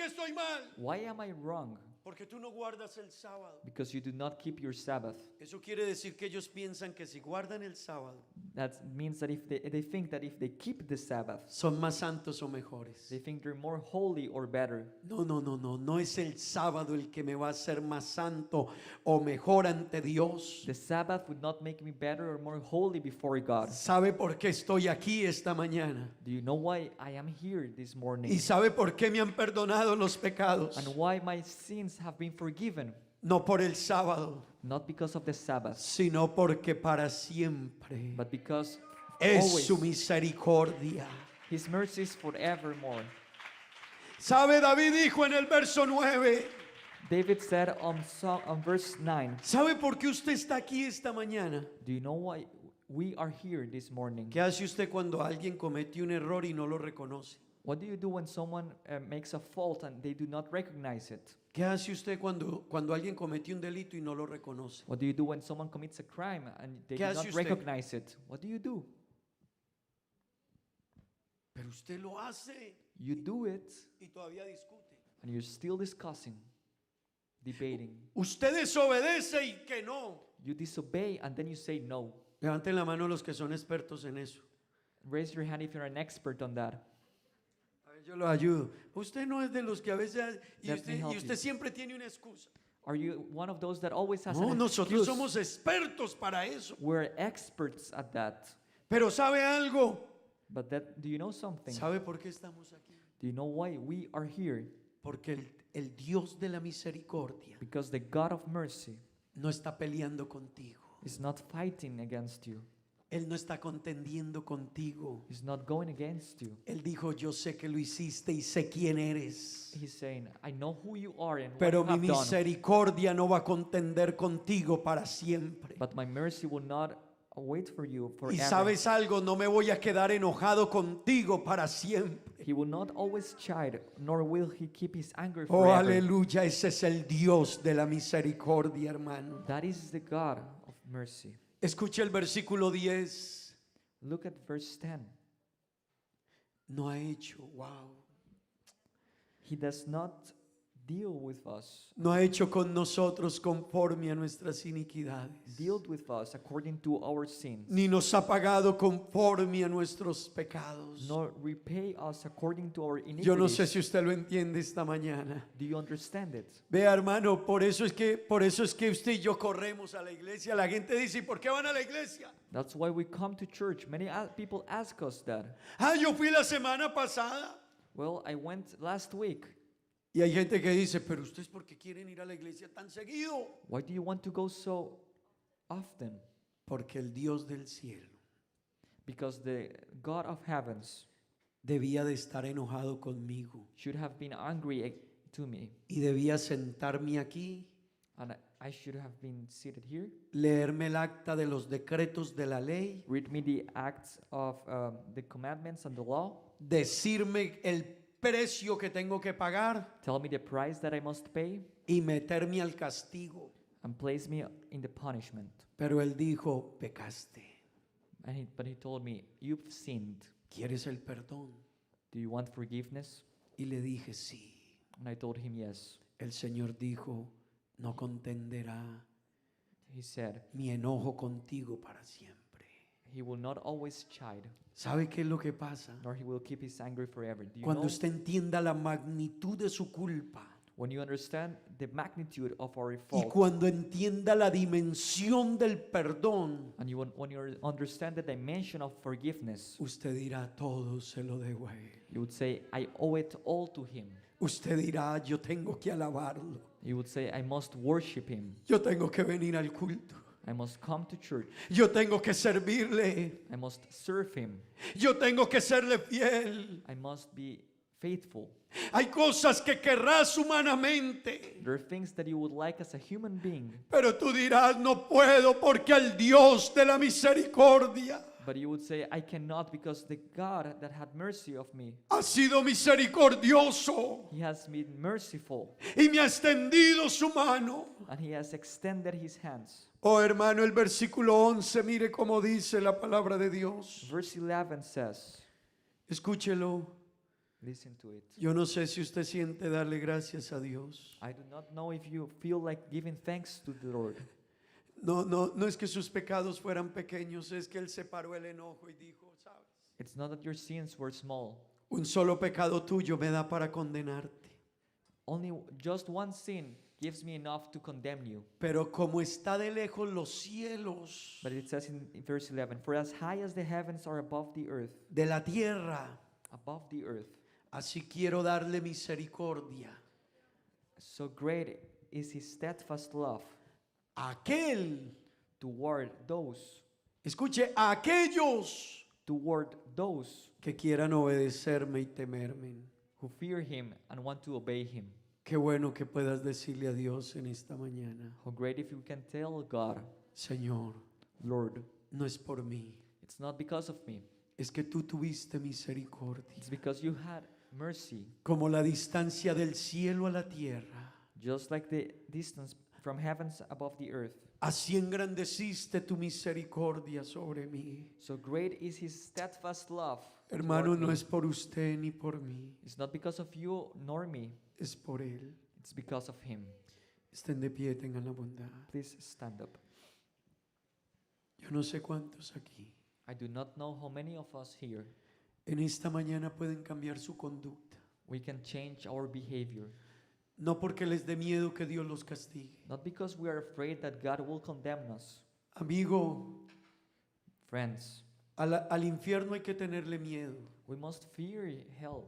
estoy mal? Why am I wrong? Porque tú no guardas el sábado. Because you do not keep your Sabbath. Eso quiere decir que ellos piensan que si guardan el sábado, That means that if they think that if they keep the Sabbath, son más santos o mejores. they think they're more holy or better. No, no, no, no. No es el sábado el que me va a hacer más santo o mejor ante Dios. The Sabbath would not make me better or more holy before God. ¿Sabe por qué estoy aquí esta mañana? Do you know why I am here this morning? ¿Y sabe por qué me han perdonado los pecados? And why my sins have been forgiven? No por el sábado, Not because of the Sabbath, sino porque para siempre but because es always su misericordia. His mercy is forevermore. ¿Sabe? David dijo en el verso 9. David said on verse 9, ¿Sabe por qué usted está aquí esta mañana? do you know why we are here this morning? ¿Qué hace usted cuando alguien cometió un error y no lo reconoce? What do you do when someone makes a fault and they do not recognize it? ¿Qué hace usted cuando alguien cometió un delito y no lo reconoce? What do you do when someone commits a crime and they ¿Qué do hace not usted? recognize it? What do you do? Pero usted lo hace You do it y todavía discute. and you're still discussing, debating. Usted desobedece y que no. You disobey and then you say no. Levanten la mano los que son expertos en eso. Raise your hand if you're an expert on that. A ver, yo lo ayudo. Usted no es de los que a veces y Let me help usted you. siempre tiene una excusa. Are you one of those that always has No, an nosotros excuse? somos expertos para eso. We're experts at that. Pero ¿sabe algo? But do you know something? ¿Sabe por qué estamos aquí? Do you know why we are here? Porque el Dios de la misericordia Because the God of mercy no está peleando contigo. is not fighting against you. Él no está contendiendo contigo. He's not going against you. Él dijo, yo sé que lo hiciste y sé quién eres. He's saying, I know who you are and Pero what you mi have done. misericordia no va a contender contigo para siempre. But my mercy will not wait for you Y forever. sabes algo, no me voy a quedar enojado contigo para siempre. He will not always chide, nor will he keep his anger Oh, forever. aleluya, ese es el Dios de la misericordia, hermano. That is the God of mercy. Escuche el versículo 10. Look at verse 10. No ha hecho, wow. He does not deal with us, No ha hecho con nosotros conforme a nuestras iniquidades. deal with us according to our sins, Ni nos ha pagado conforme a nuestros pecados. nor repay us according to our iniquities. Yo no sé si usted lo entiende esta mañana. Do you understand it? Vea, hermano, por eso es que usted y yo corremos a la iglesia. La gente dice, ¿y por qué van a la iglesia? That's why we come to church. Many people ask us that. Ah, yo fui la semana pasada. Well, I went last week. Y hay gente que dice, pero ustedes ¿por qué quieren ir a la iglesia tan seguido? Why do you want to go so often? Porque el Dios del cielo Because the God of heavens debía de estar enojado conmigo should have been angry to me, y debía sentarme aquí, and I should have been seated here, leerme el acta de los decretos de la ley, read me the acts of the commandments and the law, decirme el precio que tengo que pagar tell me the price that I must pay, y meterme al castigo. and place me in the punishment. Pero él dijo, pecaste. But he told me, you've sinned. ¿Quieres el perdón? Do you want forgiveness? Y le dije, sí. And I told him yes. El Señor dijo, no contenderá He said, mi enojo contigo para siempre. he will not always chide, ¿Sabe qué es lo que pasa? nor he will keep his anger forever. Do you Cuando know, usted entienda la magnitud de su culpa when you understand the magnitude of our y fault, cuando entienda la dimensión del perdón, and when you understand the dimension of forgiveness, usted dirá, todo se lo debo a Él. you would say, I owe it all to him. Usted dirá, yo tengo que alabarlo. You would say, I must worship him. Yo tengo que venir al culto. I must come to church. Yo tengo que servirle. I must serve him. Yo tengo que serle fiel. I must be faithful. Hay cosas que querrás humanamente, There are things that you would like as a human being, pero tú dirás, no puedo porque el Dios de la misericordia but you would say, I cannot because the God that had mercy of me, ha sido misericordioso he has been merciful, y me ha extendido su mano. and he has extended his hands. Oh hermano, el versículo 11, mire cómo dice la palabra de Dios. Verse 11 says, Escúchelo. listen to it. Yo no sé si usted siente darle gracias a Dios. I do not know if you feel like giving thanks to the Lord. No es que sus pecados fueran pequeños, es que Él separó el enojo y dijo, ¿sabes? It's not that your sins were small. Un solo pecado tuyo me da para condenarte. Only just one sin gives me enough to condemn you. Pero como está de lejos los cielos But it says in verse 11, for as high as the heavens are above the earth, de la tierra, así quiero darle misericordia so great is his steadfast love a aquel, toward those a aquellos que quieran obedecerme y temerme. who fear him and want to obey him. Qué bueno que puedas decirle a Dios en esta mañana, How great if you can tell God, Señor, Lord, no es por mí, it's not because of me, es que tú tuviste misericordia. it's because you had mercy, Como la distancia del cielo a la tierra, just like the distance from heavens above the earth. así engrandeciste tu misericordia sobre mí. So great is his steadfast love. Hermano, toward no me. es por usted ni por mí, It's not because of you nor me, es por Él. it's because of him. Estén de pie, tengan la bondad. Please stand up. Yo no sé cuántos aquí I do not know how many of us here en esta mañana pueden cambiar su conducta. we can change our behavior. No porque les dé miedo que Dios los castigue. Not because we are afraid that God will condemn us. Amigo, Friends, al infierno hay que tenerle miedo. we must fear hell,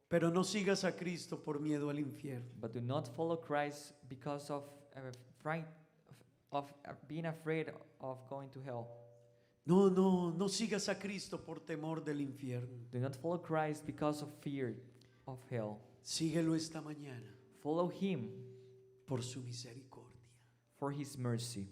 Pero no sigas a Cristo por miedo al infierno. but do not follow Christ because of fright of being afraid of going to hell. No sigas a Cristo por temor del infierno. Do not follow Christ because of fear of hell. Síguelo esta mañana Follow him por su misericordia. for his mercy.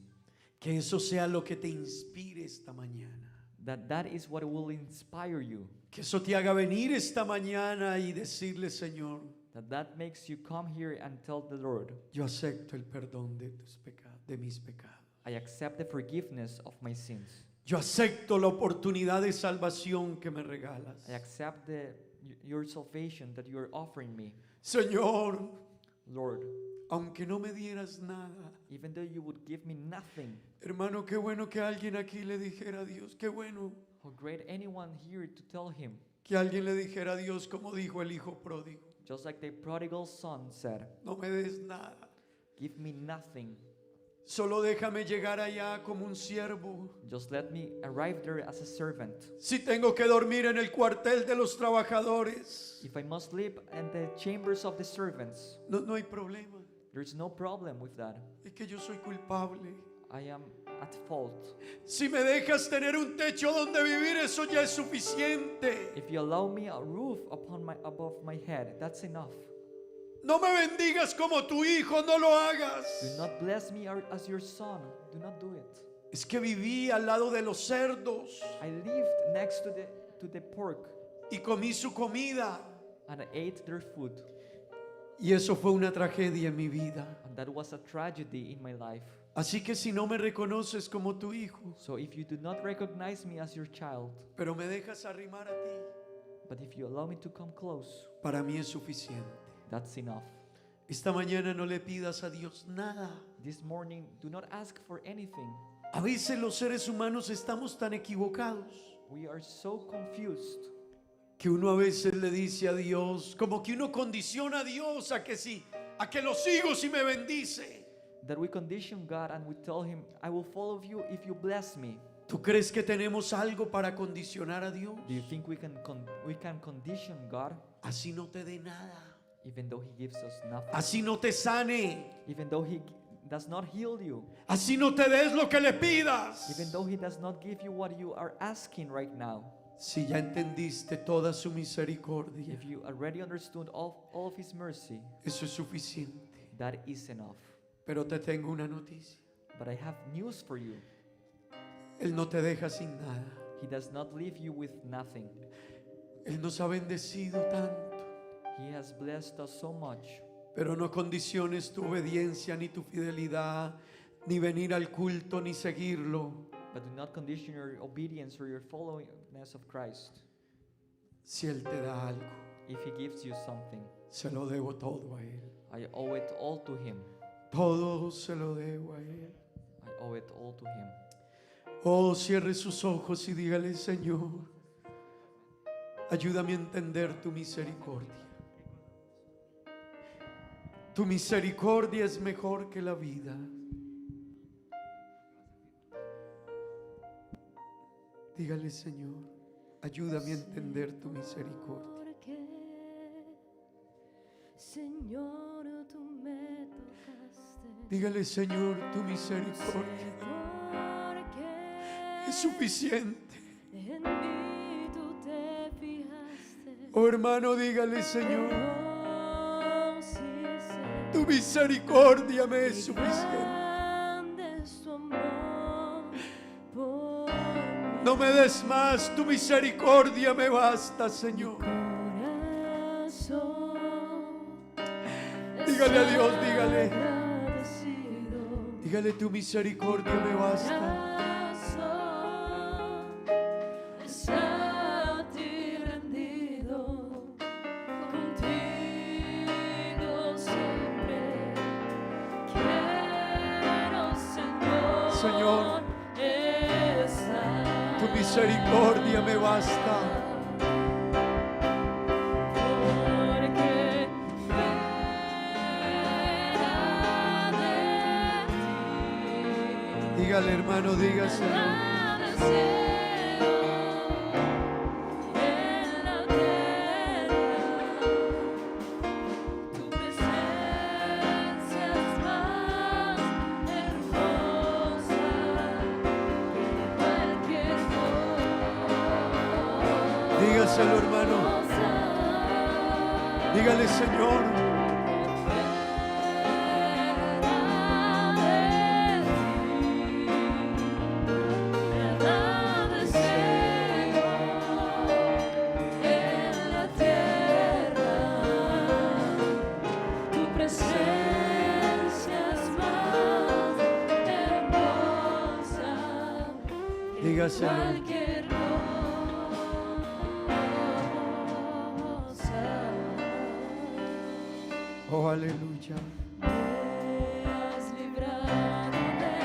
Que eso sea lo que te inspire esta mañana. That is what will inspire you. Que eso te haga venir esta mañana y decirle, Señor, That makes you come here and tell the Lord, yo acepto el perdón de tus pecados, de mis pecados. I accept the forgiveness of my sins. Yo acepto la oportunidad de salvación que me regalas. I accept your salvation that you are offering me. Señor, Lord, aunque no me dieras nada, even though you would give me nothing, hermano, qué bueno que alguien aquí le dijera a Dios, qué bueno how great anyone here to tell him, que alguien le dijera a Dios como dijo el hijo pródigo, just like the prodigal son said, no me des nada, give me nothing, Solo déjame llegar allá como un siervo. Just let me arrive there as a servant. Si tengo que dormir en el cuartel de los trabajadores, If I must sleep in the chambers of the servants, no hay problema. there's no problem with that. Es que yo soy culpable. I am at fault. Si me dejas tener un techo donde vivir, eso ya es suficiente. If you allow me a roof above my head, that's enough. No me bendigas como tu hijo, no lo hagas. Do not bless me as your son. Do not do it. Es que viví al lado de los cerdos I lived next to the pork y comí su comida. and I ate their food. Y eso fue una tragedia en mi vida. And that was a tragedy in my life. Así que si no me reconoces como tu hijo, So if you do not recognize me as your child, pero me dejas arrimar a ti, but if you allow me to come close, para mí es suficiente. that's enough. Esta mañana no le pidas a Dios nada. This morning, do not ask for anything. A veces los seres humanos estamos tan equivocados We are so confused que uno a veces le dice a Dios, como que uno condiciona a Dios a que lo sigo si me bendice. that we condition God and we tell Him, I will follow you if you bless me. ¿Tú crees que tenemos algo para condicionar a Dios? Do you think we can condition God Así no te dé nada, even though He gives us nothing? así no te sane, Even though He does not heal you, así no te des lo que le pidas. even though He does not give you what you are asking right now. Si ya entendiste toda su misericordia, If you already understood all of His mercy, eso es suficiente. that is enough. Pero te tengo una noticia. But I have news for you. Él no te deja sin nada. He does not leave you with nothing. Él nos ha bendecido tanto. He has blessed us so much. Pero no condiciones tu obediencia ni tu fidelidad, ni venir al culto, ni seguirlo, But do not condition your obedience or your followingness of Christ. si Él te da algo. If He gives you something, Se lo debo todo a Él. I owe it all to Him. Todo se lo debo a Él. I owe it all to Him. Oh, cierre sus ojos y dígale, Señor, ayúdame a entender tu misericordia. Tu misericordia es mejor que la vida. Dígale, Señor, ayúdame a entender tu misericordia. Porque, Señor, tú me tocaste. Dígale, Señor, tu misericordia Porque es suficiente. en mí tú te fijaste. Oh, hermano, dígale, Señor, Oh, sí, Señor. tu misericordia me es suficiente. Grande es tu amor por mí. No me des más, tu misericordia me basta, Señor. Corazón Dígale a Dios, dígale. agradecido. Dígale, tu misericordia me basta. Corazón es a ti rendido. Contigo siempre quiero, Señor, Señor, estar. Tu misericordia me basta. Porque fuera de ti Dígale, hermano, dígaselo. nada del cielo y en la tierra. Tu presencia es más hermosa que cualquier cosa. Dígaselo, hermano. Dígale, Señor, dígaselo. Cualquier cosa. Oh, aleluya. Me has librado de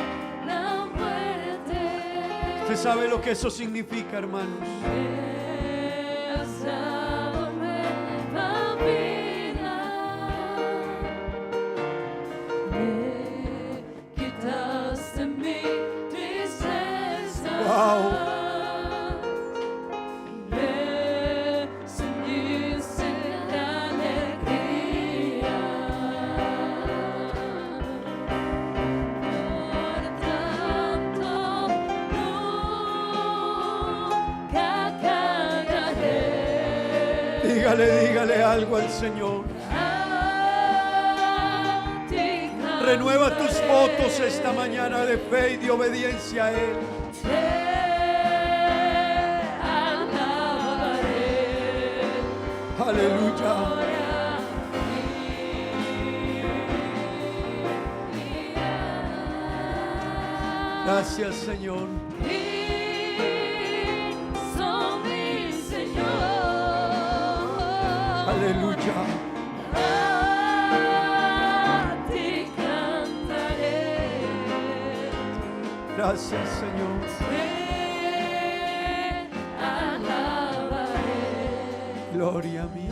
la muerte. Usted sabe lo que eso significa, hermanos. Me has dado nueva vida. Me quitaste Dígale algo al Señor. Renueva tus votos esta mañana de fe y de obediencia a Él. Aleluya. Gracias, Señor. Aleluya. Gracias, Señor. Gloria a mí.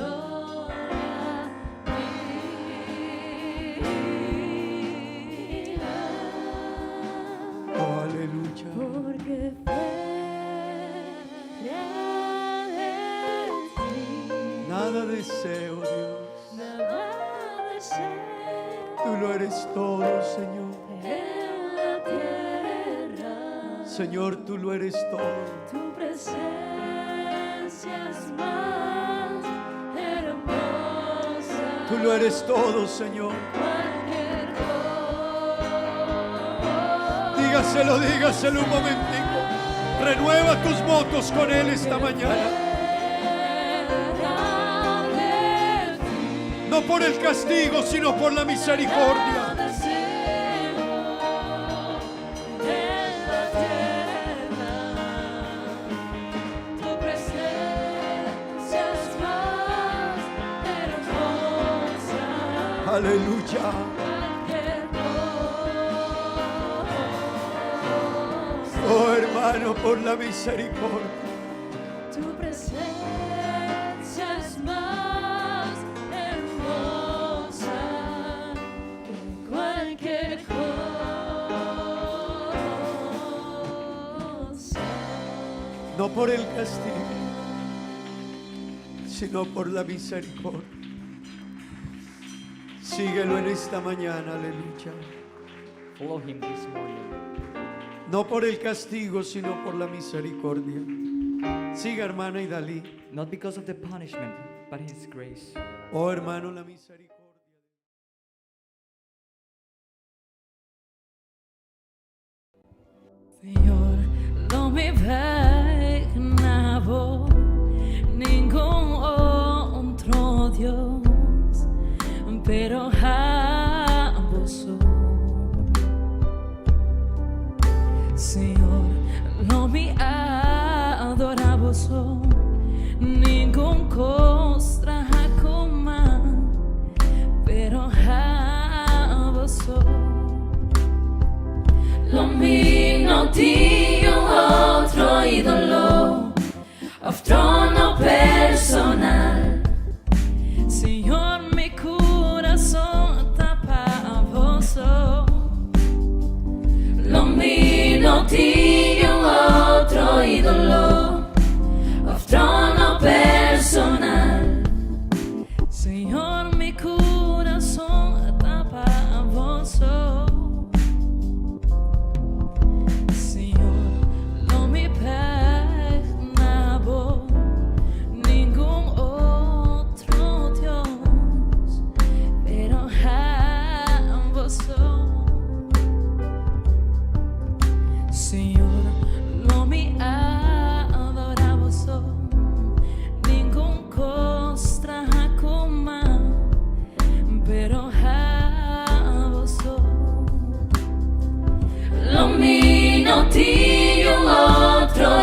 Oh, aleluya. Porque Nada deseo, Dios. nada deseo Tú lo eres todo, Señor. en la tierra. Señor, tú lo eres todo. Tu presencia es más hermosa. Tú lo eres todo, Señor. Cualquier Dígaselo un momentico. Renueva tus votos con Él esta mañana. No por el castigo, sino por la misericordia. Tu presencia es más hermosa. Aleluya. Oh, hermano, por la misericordia. Tu presencia es más hermosa que cualquier cosa. No por el castigo, sino por la misericordia. Síguelo en esta mañana, aleluya. Follow him this morning. No por el castigo, sino por la misericordia. Siga, hermana Idalí. Not because of the punishment, but his grace. Oh, hermano, la misericordia. Señor, lo mi vegnavo ningún otro Dios, pero a vos, Señor, lo mi adoramos, ningún costra coma, pero a vos. Lo mío no tiene otro ídolo, otro no personal. Señor, mi corazón tapa a vos. Lo mío no tiene otro ídolo, otro no personal. Señor, mi corazón tapa a vos.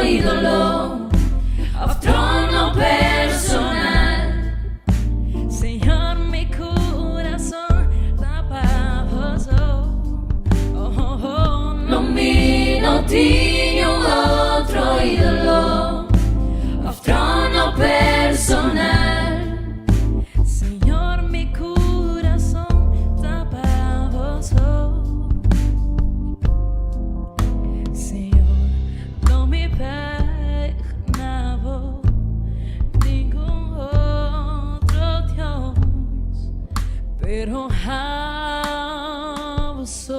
Ídolo, otro no personal. Señor, mi corazón tapa vos. Lo mío no tiene otro ídolo, otro no personal. Señor, mi corazón tapa vos. Pero a vos.